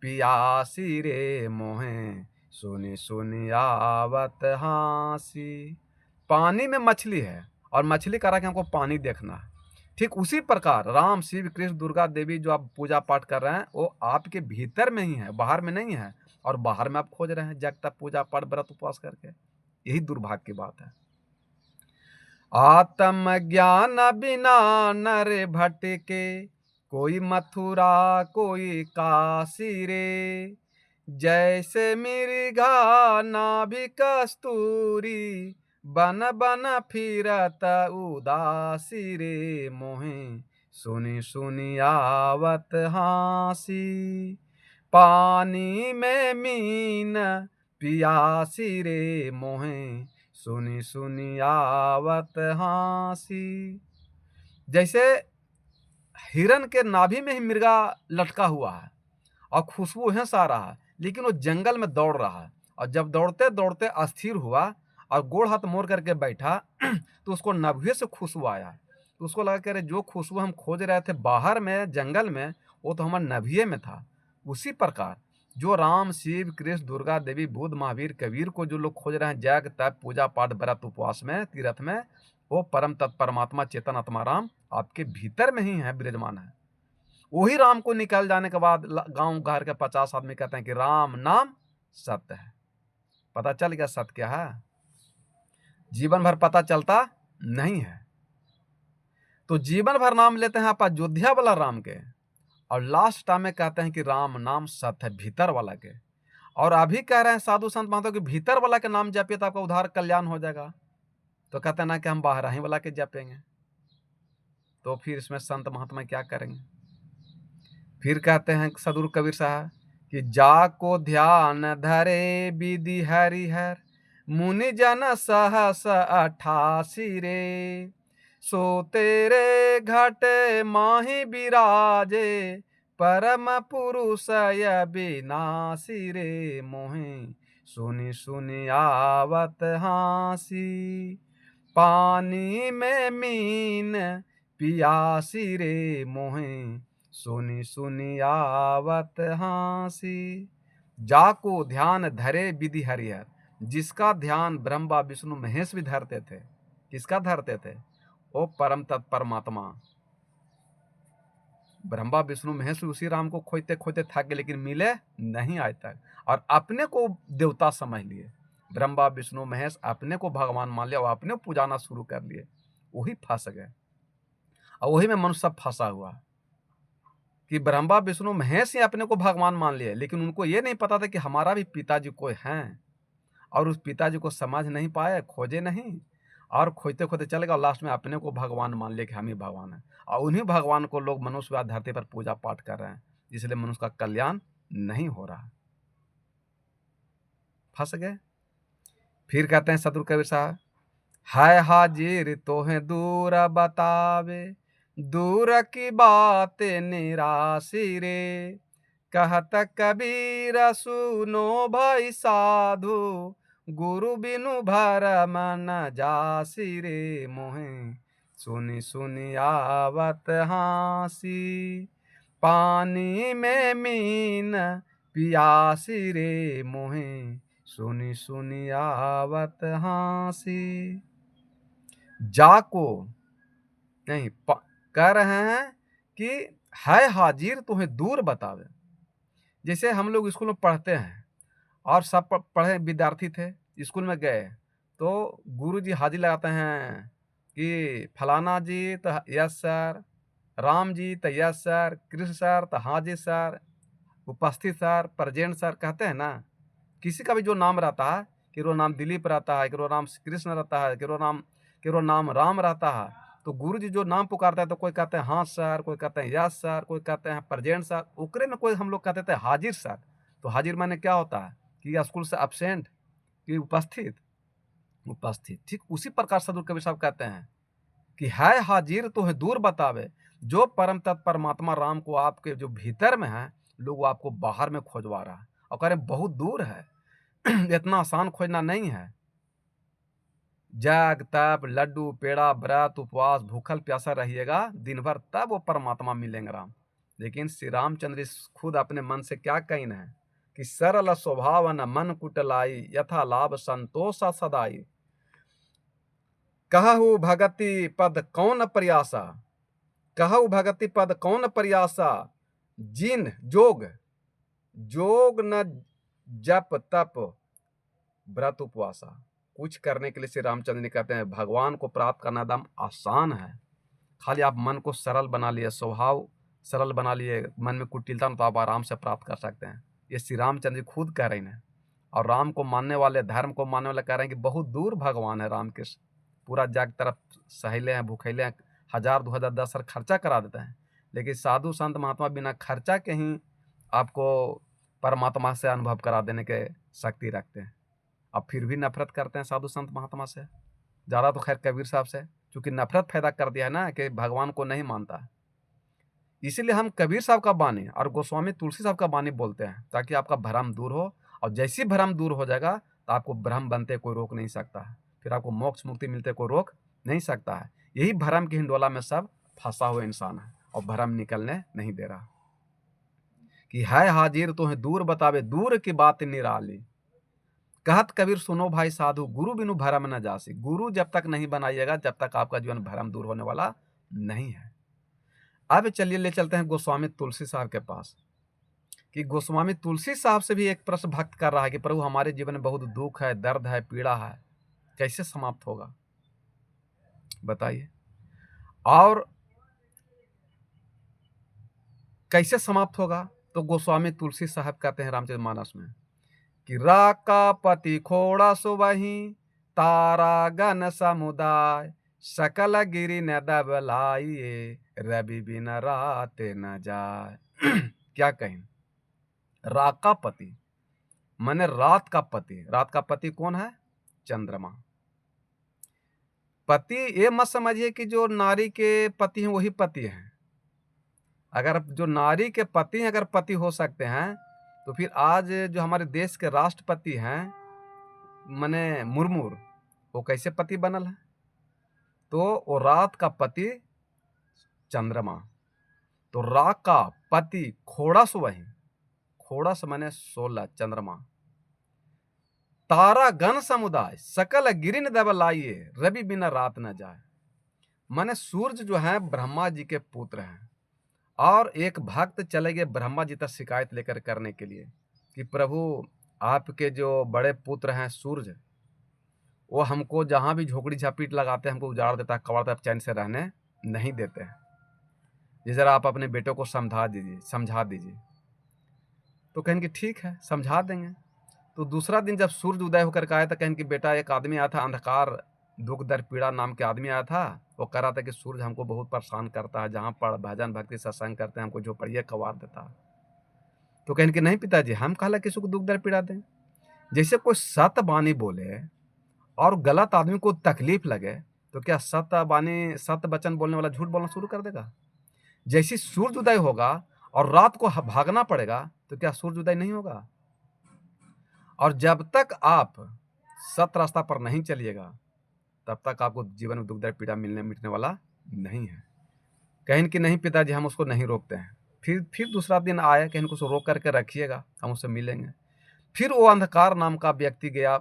S1: पियासी रे मोहे, सुनी सुनी आवत हासी। पानी में मछली है और मछली कह रहा है कि हमको पानी देखना है। ठीक उसी प्रकार राम शिव कृष्ण दुर्गा देवी जो आप पूजा पाठ कर रहे हैं, वो आपके भीतर में ही है, बाहर में नहीं है। और बाहर में आप खोज रहे हैं जग तक पूजा पाठ व्रत उपवास करके। यही दुर्भाग्य की बात है। आत्म ज्ञान बिना नर भटके, कोई मथुरा कोई काशी रे। जैसे मृगा नाभि कस्तूरी, बन बन फिरत उदासी रे मोहे, सुनी सुनी आवत हासी। पानी में मीन पियासी रे मोहे, सुनी सुनी आवत हासी। जैसे हिरन के नाभि में ही मृगा लटका हुआ है और खुशबू है सा रहा है, लेकिन वो जंगल में दौड़ रहा है। और जब दौड़ते दौड़ते अस्थिर हुआ और गोड़ हाथ मोड़ करके बैठा तो उसको नाभि से खुशबू आया। तो उसको लगा कि अरे जो खुशबू हम खोज रहे थे बाहर में जंगल में, वो तो हमारे नाभिये में था। उसी प्रकार जो राम शिव कृष्ण दुर्गा देवी बुद्ध महावीर कबीर को जो लोग खोज रहे हैं जग तप पूजा पाठ व्रत उपवास में तीर्थ में, वो परम तत्परमात्मा चेतन आत्मा राम आपके भीतर में ही है, विराजमान है। वही राम को निकल जाने के बाद गांव घर के 50 आदमी कहते हैं कि राम नाम सत्य है। पता चल गया सत्य क्या है? जीवन भर पता चलता नहीं है। तो जीवन भर नाम लेते हैं आप अयोध्या वाला राम के, और लास्ट टाइम में कहते हैं कि राम नाम सत्य है, भीतर वाला के। और अभी कह रहे हैं साधु संत महात्मा कि भीतर वाला के नाम जपिए तो आपका उद्धार कल्याण हो जाएगा। तो कहते हैं ना कि हम बाहर ही वाला के जपेंगे। तो फिर इसमें संत महात्मा क्या करेंगे? फिर कहते हैं सदगुरु कबीर साहब कि जाको ध्यान धरे विधि हरिहर, मुनि जन सहस 88 रे। सो तेरे घटे माही विराजे, परम पुरुष विनाशी रे मोहे, सुनी सुनी आवत हासी। पानी में मीन पियासी रे मोहे, सुनी सुनी आवत हासी। जाको ध्यान धरे विधि हरिहर, जिसका ध्यान ब्रह्मा विष्णु महेश भी धरते थे। किसका धरते थे? वो परम तत्परमात्मा ब्रह्मा विष्णु महेश उसी राम को खोजते खोजते थक गए, लेकिन मिले नहीं आज तक। और अपने को देवता समझ लिए, ब्रह्मा विष्णु महेश अपने को भगवान मान लिया और अपने को पुजाना शुरू कर लिए। वही फंस गए और वही में मनुष्य सब फंसा हुआ कि ब्रह्मा विष्णु महेश ही अपने को भगवान मान लिए, लेकिन उनको ये नहीं पता था कि हमारा भी पिताजी कोई हैं। और उस पिताजी को समझ नहीं पाए, खोजे नहीं, और खोजते खोजते चले गए और लास्ट में अपने को भगवान मान लिए कि हम ही भगवान हैं। और उन्हीं भगवान को लोग मनुष्य धरती पर पूजा पाठ कर रहे हैं, इसलिए मनुष्य का कल्याण नहीं हो रहा। फंस गए। फिर कहते हैं सदगुरु कबीर साहब, है हाजिर तोहे दूर बतावे, दूर की बात निराशी रे। कहत कबीर सुनो भाई साधु, गुरु बिनु भरम न जासी रे मोहे, सुनी सुनी आवत हासी। पानी में मीन पियासी रे मोहे, सुनी सुनी आवत हासी। जाको नहीं कह रहे हैं कि है हाजिर तुम्हें दूर बतावे। जैसे हम लोग स्कूल में पढ़ते हैं और सब पढ़े विद्यार्थी थे, स्कूल में गए तो गुरु जी हाजिर लगाते हैं कि फलाना जी तो यस सर, राम जी तो यस सर, कृष्ण सर तो हाँ जी सर, उपस्थित सर, प्रेजेंट सर कहते हैं ना। किसी का भी जो नाम रहता है किरो नाम दिलीप रहता है, किरो नाम कृष्ण रहता है, किरो नाम राम रहता है। तो गुरु जी जो नाम पुकारता है तो कोई कहते हैं हाँ सर, कोई कहते हैं यस सर, कोई कहते हैं प्रेजेंट सर, ओकरे में कोई हम लोग कहते थे हाजिर सर। तो हाजिर माने क्या होता है कि स्कूल से अब्सेंट, कि उपस्थित, उपस्थित। ठीक उसी प्रकार सदगुरु कबीर साहब कहते हैं कि है हाजिर तो है दूर बतावे, जो परम तत्व परमात्मा राम को आपके जो भीतर में है, लोग आपको बाहर में खोजवा रहा है और कह रहे बहुत दूर है। इतना आसान खोजना नहीं है। जग तप लड्डू पेड़ा व्रत उपवास भूखल प्यासा रहिएगा दिन भर, तब वो परमात्मा मिलेंगे राम। लेकिन श्री रामचंद्र खुद अपने मन से क्या कहना है कि सरल स्वभाव न मन कुटलाई, यथा लाभ संतोष सदाई। कहु भगति पद कौन प्रयासा, कहु भगति पद कौन प्रयासा, जिन जोग जोग न जप तप व्रत उपवासा। कुछ करने के लिए श्री रामचंद्र जी कहते हैं भगवान को प्राप्त करना एकदम आसान है। खाली आप मन को सरल बना लिए, स्वभाव सरल बना लिए, मन में कुटिलता तो आप आराम से प्राप्त कर सकते हैं। ये श्री रामचंद्र जी खुद कह रहे हैं। और राम को मानने वाले, धर्म को मानने वाले कह रहे हैं कि बहुत दूर भगवान है राम कृष्ण। पूरा जग तरफ सहेले हैं, भूखेले हैं, 1000 2000 10,000 खर्चा करा देते हैं। लेकिन साधु संत महात्मा बिना खर्चा के ही आपको परमात्मा से अनुभव करा देने के शक्ति रखते हैं। अब फिर भी नफरत करते हैं साधु संत महात्मा से, ज़्यादा तो खैर कबीर साहब से, क्योंकि नफरत पैदा कर दिया है ना कि भगवान को नहीं मानता। इसीलिए हम कबीर साहब का बानी और गोस्वामी तुलसी साहब का बानी बोलते हैं, ताकि आपका भ्रम दूर हो। और जैसी भ्रम दूर हो जाएगा तो आपको ब्रह्म बनते कोई रोक नहीं सकता है, फिर आपको मोक्ष मुक्ति मिलते कोई रोक नहीं सकता है। यही भ्रम की हिंडोला में सब फंसा हुआ इंसान है और भ्रम निकलने नहीं दे रहा। कि है हाजिर तो है दूर बतावे, दूर की बात निराली। कहत कबीर सुनो भाई साधु, गुरु बिनु भरम न जासी। गुरु जब तक नहीं बनाइएगा, जब तक आपका जीवन भरम दूर होने वाला नहीं है। अब चलिए ले चलते हैं गोस्वामी तुलसी साहब के पास, कि गोस्वामी तुलसी साहब से भी एक प्रश्न भक्त कर रहा है कि प्रभु हमारे जीवन में बहुत दुख है, दर्द है, पीड़ा है, कैसे समाप्त होगा बताइए। और कैसे समाप्त होगा तो गोस्वामी तुलसी साहब कहते हैं रामचरितमानस में कि राका पति खोड़ा सुबही, तारा गण समुदाय, सकल गिरी न दबलाइए, रवि बिन रात न जाए। क्या कहें, राका पति माने रात का पति। रात का पति कौन है? चंद्रमा। पति ये मत समझिए कि जो नारी के पति हैं वही पति हैं। अगर जो नारी के पति अगर पति हो सकते हैं तो फिर आज जो हमारे देश के राष्ट्रपति हैं माने मुर्मू, वो कैसे पति बनल है? तो वो रात का पति चंद्रमा। तो रात का पति खोड़स, वही खोड़स माने 16 चंद्रमा। तारा गण समुदाय, सकल गिरिन दबलाइए, रवि बिना रात न जाए। माने सूर्य जो है ब्रह्मा जी के पुत्र हैं। और एक भक्त चले गए ब्रह्मा जी तक शिकायत लेकर करने के लिए कि प्रभु आपके जो बड़े पुत्र हैं सूर्य, वो हमको जहाँ भी झोपड़ी झापीट लगाते हैं हमको उजाड़ देता है, कबाड़ता है, चैन से रहने नहीं देते हैं। ये जरा आप अपने बेटों को समझा दीजिए। तो कहें कि ठीक है समझा देंगे। तो दूसरा दिन जब सूर्य उदय होकर के आया था, कहें कि बेटा एक आदमी आया था, अंधकार दुख दर्द पीड़ा नाम के आदमी आया था, वो कह रहा था कि सूर्य हमको बहुत परेशान करता है, जहाँ पर भजन भक्ति सत्संग करते हैं हमको झोपड़िया कबाड़ देता है। तो कहें कि नहीं पिताजी, हम कहला किसी को दुख दर्द पीड़ा दें। जैसे कोई सत्य बानी बोले और गलत आदमी को तकलीफ लगे तो क्या सत्य वचन बोलने वाला झूठ बोलना शुरू कर देगा? जैसे सूर्य उदय होगा और रात को भागना पड़ेगा तो क्या सूर्य उदय नहीं होगा? और जब तक आप सत्य रास्ता पर नहीं चलिएगा तब तक आपको जीवन में दुख दर्द पीड़ा मिटने वाला नहीं है। कहें कि नहीं पिताजी हम उसको नहीं रोकते हैं। फिर दूसरा दिन आया, कहें कि उसको रोक करके रखिएगा, हम उससे मिलेंगे। फिर वो अंधकार नाम का व्यक्ति गया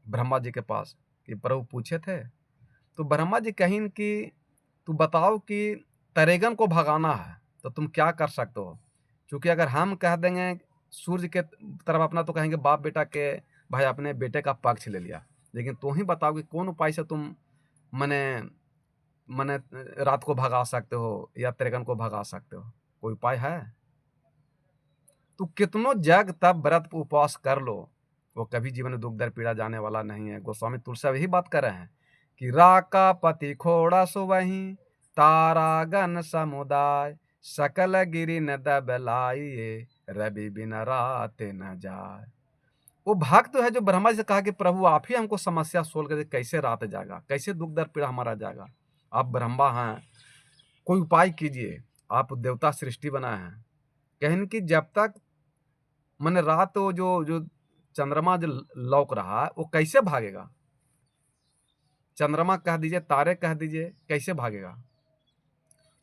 S1: ब्रह्मा जी के पास कि प्रभु पूछे थे। तो ब्रह्मा जी कहें कि तू बताओ कि तरेगन को भगाना है तो तुम क्या कर सकते हो? क्योंकि अगर हम कह देंगे सूर्य के तरफ अपना तो कहेंगे बाप बेटा के भाई अपने बेटे का पक्ष ले लिया। लेकिन तू ही बताओ कि कौन उपाय से तुम मने रात को भगा सकते हो या तरेगन को भगा सकते हो? कोई उपाय है? तू कितनों जग तब व्रत उपवास कर लो, वो कभी जीवन में दुख दर्द पीड़ा जाने वाला नहीं है। गोस्वामी तुलसी यही बात कर रहे हैं कि राका पति खोड़ा सो वहीं तारा गण समुदाय सकल गिरी न दबलाइए रवि बिन रात न जाए। वो भक्त है जो ब्रह्मा जी से कहा कि प्रभु आप ही हमको समस्या सोल्व कर, कैसे रात जाएगा, कैसे दुख दर्द पीड़ा हमारा जाएगा। आप ब्रह्मा हैं, कोई उपाय कीजिए। आप देवता सृष्टि बनाए हैं। कहें कि जब तक मैंने रात वो जो जो चंद्रमा जो लौक रहा है वो कैसे भागेगा। चंद्रमा कह दीजिए, तारे कह दीजिए, कैसे भागेगा।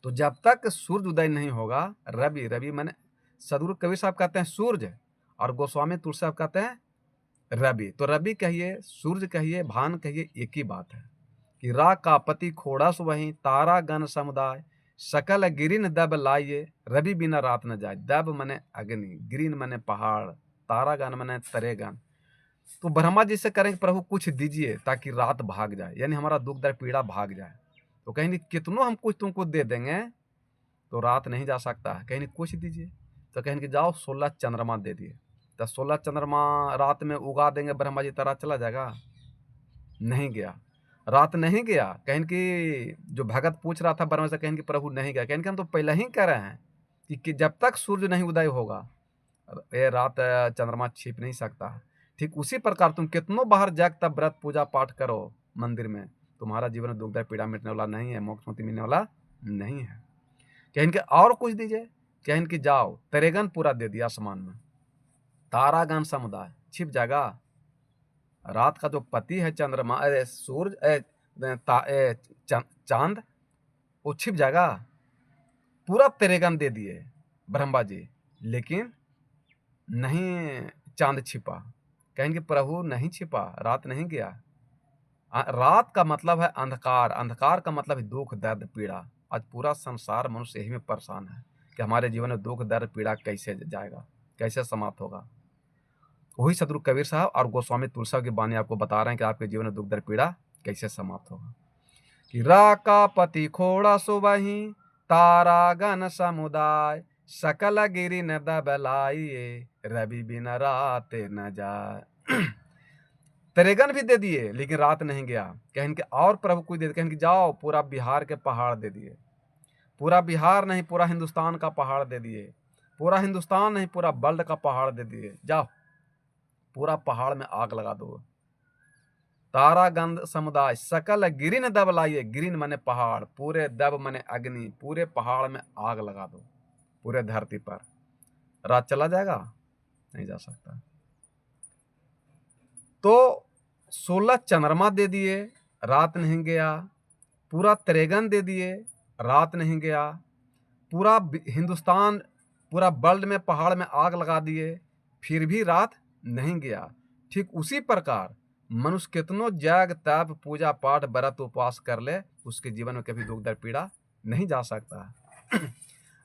S1: तो जब तक सूर्य उदय नहीं होगा, रवि, रवि मैंने सदगुरु कबीर साहब कहते हैं सूर्य और गोस्वामी तुलसी साहब कहते हैं रवि। तो रवि कहिए, सूर्य कहिए, भान कहिए, एक ही बात है कि रा का पति खोड़स वहीं तारा गण समुदाय सकल गिरिन दब लाइए रवि बिना रात न जाए। दब मने अग्नि, गिरिन मने पहाड़, तारा गण मने तरेगन। तो ब्रह्मा जी से करें प्रभु कुछ दीजिए ताकि रात भाग जाए, यानी हमारा दुख दर्द पीड़ा भाग जाए। तो कहेंगे कितनों हम कुछ तुमको दे देंगे तो रात नहीं जा सकता है। कहेंगे कुछ दीजिए, तो कहेंगे जाओ 16 चंद्रमा दे दिए। तो 16 चंद्रमा रात में उगा देंगे ब्रह्मा जी, तारा चला जाएगा? नहीं गया, रात नहीं गया। कहें कि जो भगत पूछ रहा था ब्रह्मा से, कहें कि प्रभु नहीं गया। कहें कि हम तो पहले ही कह रहे हैं कि जब तक सूर्य नहीं उदय होगा ये रात चंद्रमा छिप नहीं सकता। ठीक उसी प्रकार तुम कितनों बाहर जाग तब व्रत पूजा पाठ करो मंदिर में, तुम्हारा जीवन में दुख दर्द पीड़ा मिटने वाला नहीं है, मोक्ष मुक्ति मिलने वाला नहीं है। कहें कि और कुछ दीजिए। कहें कि जाओ तरेगन पूरा दे दिया आसमान में, तारागण समुदाय छिप जाएगा। रात का जो पति है चंद्रमा, सूर्य, चांद, वो छिप जाएगा। पूरा तरेगन दे दिए ब्रह्मा जी, लेकिन नहीं चांद छिपा। कहेंगे प्रभु नहीं छिपा, रात नहीं गया। रात का मतलब है अंधकार, अंधकार का मतलब है दुख दर्द पीड़ा। आज पूरा संसार मनुष्य यही में परेशान है कि हमारे जीवन में दुख दर्द पीड़ा कैसे जाएगा, कैसे समाप्त होगा। वही सदगुरु कबीर साहब और गोस्वामी तुलसी साहब की वाणी आपको बता रहे हैं कि आपके जीवन में दुख दर्द पीड़ा कैसे समाप्त होगा। कि राका पति खोड़ा सुबही तारा गण समुदाय सकल गिरी न दबलाइए रवि बिन रात न जाए। तरेगन भी दे दिए लेकिन रात नहीं गया। कहें कि और प्रभु कुछ दे, कहें कि जाओ पूरा बिहार के पहाड़ दे दिए। पूरा बिहार नहीं, पूरा हिंदुस्तान का पहाड़ दे दिए। पूरा हिंदुस्तान नहीं, पूरा वर्ल्ड का पहाड़ दे दिए। जाओ पूरा पहाड़ में आग लगा दो। तारा गंध समुदाय सकल गिरिन दब लाइए, गिरिन मने पहाड़, पूरे दब मने अग्नि, पूरे पहाड़ में आग लगा दो पूरे धरती पर। रात चला जाएगा? नहीं जा सकता। तो 16 चंद्रमा दे दिए, रात नहीं गया। पूरा तरेगन दे दिए, रात नहीं गया। पूरा हिंदुस्तान, पूरा वर्ल्ड में पहाड़ में आग लगा दिए, फिर भी रात नहीं गया। ठीक उसी प्रकार मनुष्य कितनों जाग तप पूजा पाठ व्रत उपवास कर ले, उसके जीवन में कभी दुख दर्द पीड़ा नहीं जा सकता।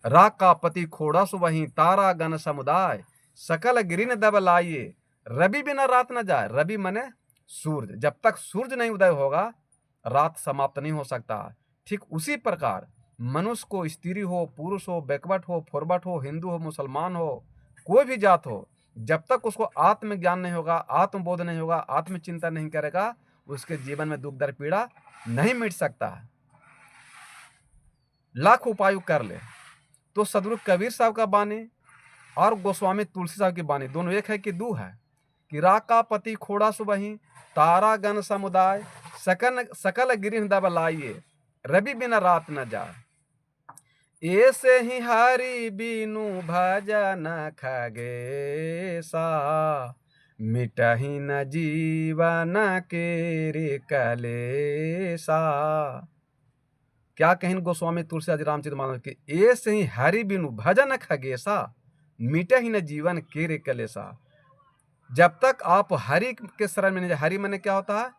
S1: राग का पति खोड़ा सु वहीं तारा गण समुदाय सकल गिरिन दब लाइए रवि बिना रात न जाए। रवि मने सूर्य, जब तक सूर्य नहीं उदय होगा रात समाप्त नहीं हो सकता। ठीक उसी प्रकार मनुष्य को, स्त्री हो पुरुष हो, बैकवर्ड हो फॉरवर्ड हो, हिंदू हो मुसलमान हो, कोई भी जात हो, जब तक उसको आत्मज्ञान नहीं होगा, आत्मबोध नहीं होगा, आत्मचिंतन नहीं करेगा, उसके जीवन में दुख दर्द पीड़ा नहीं मिट सकता है। लाख उपाय कर ले। तो सदगुरु कबीर साहब का बानी और गोस्वामी तुलसी साहब की बानी दोनों एक है कि दो है। कि राका पति खोड़ा सुबही तारा गण समुदाय सकल गिरिन दब लाइए रवि बिना रात न जाए। ऐसे ही हरि बिनु भजन खगेसा मिटही न जीवन के रे कलेसा। क्या कहें गोस्वामी तुलसीदास रामचरित मानस के, ऐसे ही हरि बिनु भजन खगेसा मिटही न जीवन के रे कलेसा। जब तक आप हरि के शरण में नहीं, हरि माने क्या होता है?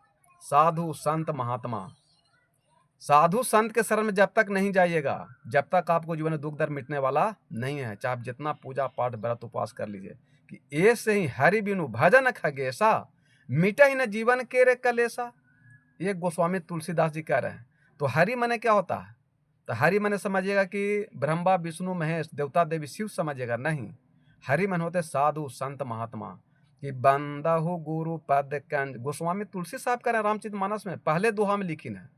S1: साधु संत महात्मा। साधु संत के शरण में जब तक नहीं जाइएगा, जब तक आपको जीवन में दुख दर्द मिटने वाला नहीं है, चाहे आप जितना पूजा पाठ व्रत उपवास कर लीजिए। कि ऐसे ही हरि बिनु भजन खगेसा मिटा ही न जीवन के रे कलेसा। ये गोस्वामी तुलसीदास जी कह रहे हैं। तो हरि माने क्या होता है? तो हरि माने समझिएगा कि ब्रह्मा विष्णु महेश देवता देवी शिव समझिएगा नहीं। हरि मन होते साधु संत महात्मा। कि बंदहु गुरु पद कंज। गोस्वामी तुलसी साहब कह रहे हैं रामचरितमानस में, पहले दोहा में लिखी है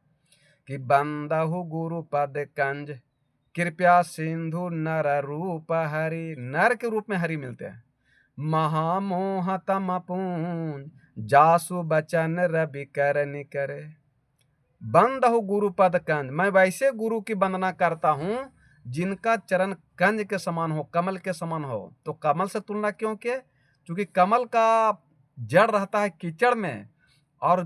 S1: कि बंदहु गुरु पद कंज कृपया सिंधु नर रूप हरि। नर के रूप में हरि मिलते हैं। महामोह तम पूंज जासु बचन रवि कर निकरे। बंदहु गुरु पद कंज, मैं वैसे गुरु की वंदना करता हूँ जिनका चरण कंज के समान हो, कमल के समान हो। तो कमल से तुलना क्यों किए? क्योंकि कमल का जड़ रहता है कीचड़ में और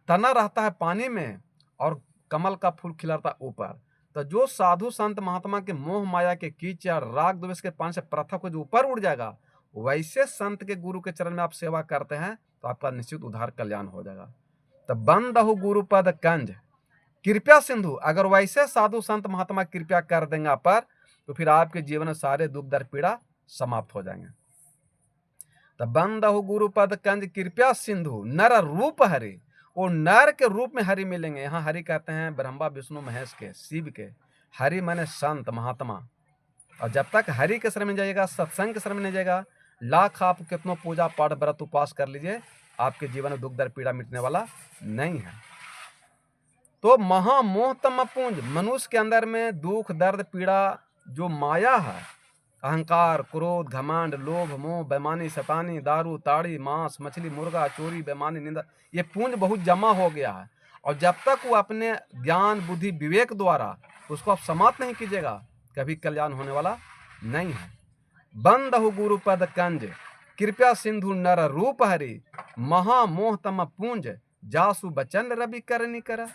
S1: तना रहता है पानी में और कमल का फूल खिलाता है ऊपर। तो जो साधु संत महात्मा के मोह माया के कीचड़ राग द्वेष के पानी से पृथक हो जो ऊपर उड़ जाएगा, वैसे संत के गुरु के चरण में आप सेवा करते हैं तो आपका निश्चित उद्धार कल्याण हो जाएगा। तो बंदहु गुरु पद कंज कृपया सिंधु, अगर वैसे साधु संत महात्मा कृपया कर देंगे आप पर तो फिर आपके जीवन में सारे दुख दर्द पीड़ा समाप्त हो जाएंगे। तो बंदहु गुरु पद कंज कृपया सिंधु नर रूप हरि, और नर के रूप में हरि मिलेंगे। यहाँ हरि कहते हैं ब्रह्मा विष्णु महेश के, शिव के। हरि माने संत महात्मा। और जब तक हरि के शरण में जाइएगा, सत्संग के शरण में नहीं जाएगा, लाख आप कितनों पूजा पाठ व्रत उपवास कर लीजिए, आपके जीवन में दुख दर्द पीड़ा मिटने वाला नहीं है। तो महामोह तम पुंज, मनुष्य के अंदर में दुख दर्द पीड़ा जो माया है, अहंकार क्रोध घमंड लोभ मोह बेईमानी शैतानी दारू ताड़ी मांस मछली मुर्गा चोरी बेईमानी निंदा, ये पुंज बहुत जमा हो गया है। और जब तक वो अपने ज्ञान बुद्धि विवेक द्वारा उसको आप समाप्त नहीं कीजिएगा, कभी कल्याण होने वाला नहीं है। बंदहु गुरु पद कंज कृपया सिंधु नर रूप हरि, महामोह तम पुंज जासु बचन रवि कर निकर।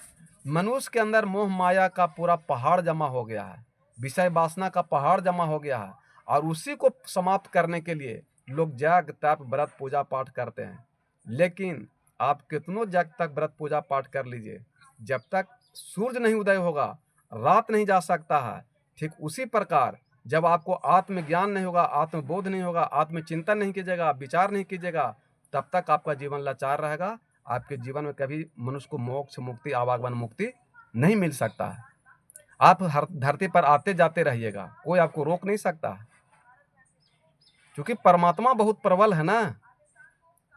S1: मनुष्य के अंदर मोह माया का पूरा पहाड़ जमा हो गया है, विषय वासना का पहाड़ जमा हो गया है, और उसी को समाप्त करने के लिए लोग जग तप व्रत पूजा पाठ करते हैं। लेकिन आप कितनों जग तक व्रत पूजा पाठ कर लीजिए, जब तक सूरज नहीं उदय होगा रात नहीं जा सकता है। ठीक उसी प्रकार जब आपको आत्मज्ञान नहीं होगा, आत्मबोध नहीं होगा, आत्मचिंतन नहीं कीजिएगा, विचार नहीं कीजिएगा, तब तक आपका जीवन लाचार रहेगा। आपके जीवन में कभी मनुष्य को मोक्ष मुक्ति आवागमन मुक्ति नहीं मिल सकता है। आप हर धरती पर आते जाते रहिएगा, कोई आपको रोक नहीं सकता, क्योंकि परमात्मा बहुत प्रबल है ना।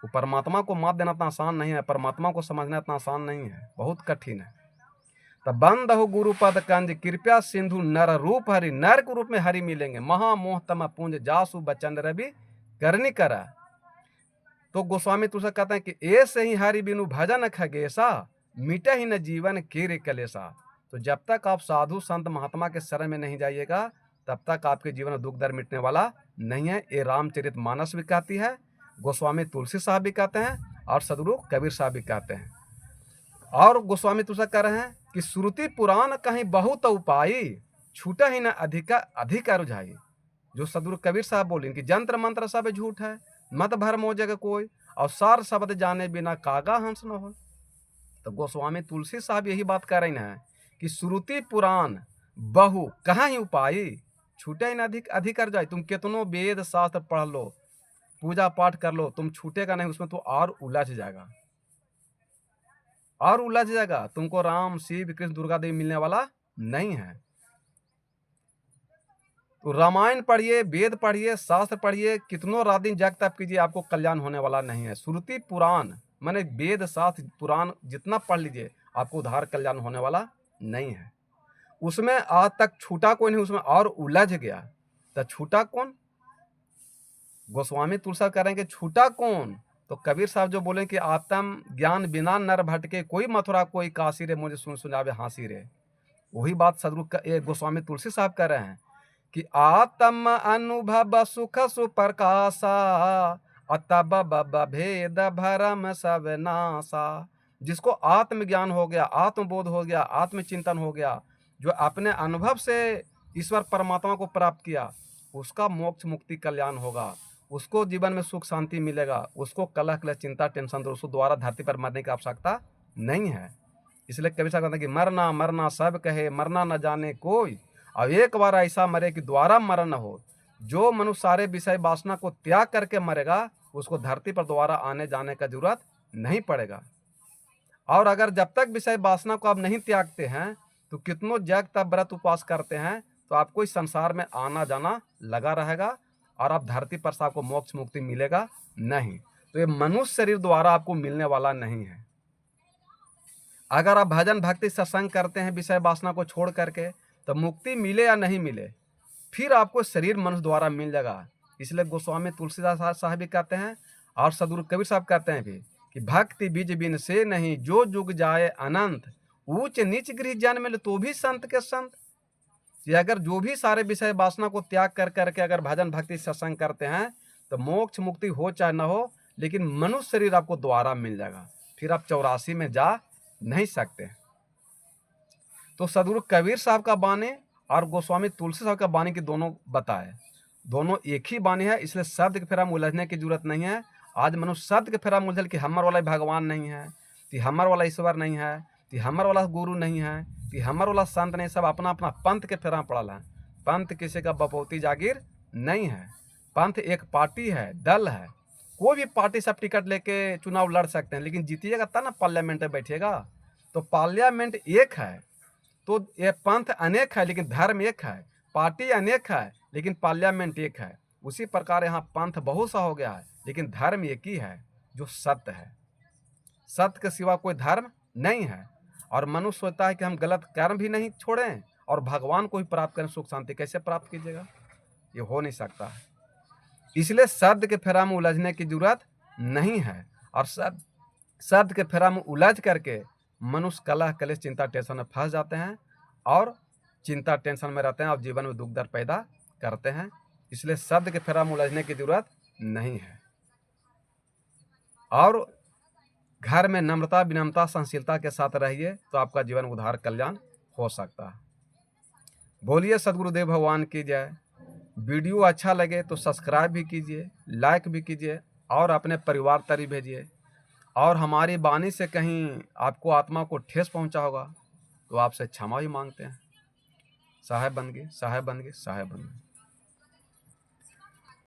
S1: वो परमात्मा को मात देना इतना आसान नहीं है, परमात्मा को समझना इतना आसान नहीं है, बहुत कठिन है। तो बंदहु गुरु पद कंज कृपया सिंधु नर रूप हरि, नर के रूप में हरि मिलेंगे। महामोह तम पुंज जासु बचन रवि करनी करा। तो गोस्वामी तुलसी कहते हैं कि ऐसे ही हरि बिनु भजन खगेसा, मिटे ही न जीवन कीर कलेसा। तो जब तक आप साधु संत महात्मा के शरण में नहीं जाइएगा, तब तक आपके जीवन में दुख दर्द मिटने वाला नहीं है। ये रामचरितमानस भी कहती है, गोस्वामी तुलसी साहब भी कहते हैं, और सदगुरु कबीर साहब भी कहते हैं। और गोस्वामी तुलसी कह रहे हैं कि श्रुति पुराण कहीं बहुत उपाई, छूटा ही न अधिक रुझाई। जो सदगुरु कबीर साहब बोले कि जंत्र मंत्र सब झूठ है, मत भरम हो जग कोई, और सार शब्द जाने बिना कागा हंस न हो। तो गोस्वामी तुलसी साहब यही बात कह रही हैं कि श्रुति पुराण बहु कहाँ ही उपाई, छूटे ही न अधिक रुझाई। तुम कितनों वेद शास्त्र पढ़ लो, पूजा पाठ कर लो, तुम छूटेगा नहीं उसमें, तो और उलझ जाएगा, और उलझ जाएगा। तुमको राम शिव कृष्ण दुर्गा देवी मिलने वाला नहीं है। तो रामायण पढ़िए, वेद पढ़िए, शास्त्र पढ़िए, कितनों रात दिन जग तप कीजिए, आपको कल्याण होने वाला नहीं है। श्रुति पुराण माने वेद शास्त्र पुराण जितना पढ़ लीजिए, आपको उद्धार कल्याण होने वाला नहीं है। उसमें आज तक छूटा कोई नहीं, उसमें और उलझ गया। तो छूटा कौन? गोस्वामी तुलसी कह रहे हैं कि छूटा कौन? तो कबीर साहब जो बोले कि आत्म ज्ञान बिना नर भटके, कोई मथुरा कोई काशी रे, मुझे सुनावे हांसी रे। वही बात सदगुरु गोस्वामी तुलसी साहब कह रहे हैं कि आत्म अनुभव सुख सुप्रकाशा, अतब भेद भरम सब नासा। जिसको आत्मज्ञान हो गया, आत्मबोध हो गया, आत्मचिंतन हो गया, जो अपने अनुभव से ईश्वर परमात्मा को प्राप्त किया, उसका मोक्ष मुक्ति कल्याण होगा, उसको जीवन में सुख शांति मिलेगा, उसको कलह कलह चिंता टेंशन, उसको दोबारा धरती पर मरने की आवश्यकता नहीं है। इसलिए कबीर साहब कहते हैं कि मरना मरना सब कहे, मरना न जाने कोई, अब एक बार ऐसा मरे कि दोबारा मरण न हो। जो मनुष्य सारे विषय वासना को त्याग करके मरेगा, उसको धरती पर दोबारा आने जाने का जरूरत नहीं पड़ेगा। और अगर जब तक विषय वासना को आप नहीं त्यागते हैं, तो कितनों जग तब व्रत उपवास करते हैं, तो आपको इस संसार में आना जाना लगा रहेगा, और आप धरती पर से आपको मोक्ष मुक्ति मिलेगा नहीं। तो ये मनुष्य शरीर द्वारा आपको मिलने वाला नहीं है। अगर आप भजन भक्ति सत्संग करते हैं विषय वासना को छोड़ करके, तो मुक्ति मिले या नहीं मिले, फिर आपको शरीर मनुष्य द्वारा मिल जाएगा। इसलिए गोस्वामी तुलसीदास साहब भी कहते हैं और सदगुरु कबीर साहब कहते हैं भी कि भक्ति बीज बिन से नहीं, जो जुग जाए अनंत, ऊंच नीच गृह जन्म ले तो भी संत के संत। ये अगर जो भी सारे विषय वासना को त्याग कर करके अगर भजन भक्ति सत्संग करते हैं, तो मोक्ष मुक्ति हो चाहे न हो, लेकिन मनुष्य शरीर आपको दोबारा मिल जाएगा। फिर आप 84 में जा नहीं सकते। तो सदगुरु कबीर साहब का बानी और गोस्वामी तुलसी साहब का बानी की दोनों बताए, दोनों एक ही बानी है। इसलिए शब्द के फेरा में उलझने की जरूरत नहीं है। आज मनुष्य शब्द के फेरा में उलझल कि हमर वाला भगवान नहीं है, कि हमर वाला ईश्वर नहीं है, कि हमर वाला गुरु नहीं है, कि हमर वाला संत नहीं। सब अपना अपना पंथ के फेरा में पड़ल है। पंथ किसी का बपौती जागीर नहीं है। पंथ एक पार्टी है, दल है। कोई भी पार्टी सब टिकट लेके चुनाव लड़ सकते हैं, लेकिन जीतिएगा तब ना पार्लियामेंट में बैठिएगा। तो पार्लियामेंट एक है, तो ये पंथ अनेक है लेकिन धर्म एक है। पार्टी अनेक है लेकिन पार्लियामेंट एक है। उसी प्रकार यहाँ पंथ बहुत सा हो गया है, लेकिन धर्म एक ही है जो सत्य है। सत्य के सिवा कोई धर्म नहीं है। और मनुष्य सोचता है कि हम गलत कर्म भी नहीं छोड़ें और भगवान को ही प्राप्त करें, सुख शांति कैसे प्राप्त कीजिएगा? ये हो नहीं सकता है। इसलिए सत्य के फेरा में उलझने की जरूरत नहीं है। और सत्य के फेरा में उलझ करके मनुष्य कलह कलेश चिंता टेंशन में फंस जाते हैं और चिंता टेंशन में रहते हैं और जीवन में दुख दर्द पैदा करते हैं। इसलिए सत्य के फेरा में उलझने की जरूरत नहीं है। और घर में नम्रता विनम्रता सहनशीलता के साथ रहिए, तो आपका जीवन उद्धार कल्याण हो सकता है। बोलिए सद्गुरुदेव भगवान की जय। वीडियो अच्छा लगे तो सब्सक्राइब भी कीजिए, लाइक भी कीजिए और अपने परिवार तक भेजिए। और हमारी वाणी से कहीं आपको आत्मा को ठेस पहुंचा होगा तो आपसे क्षमा भी मांगते हैं। साहेब बन गए, साहेब बन गए, साहेब बन गए।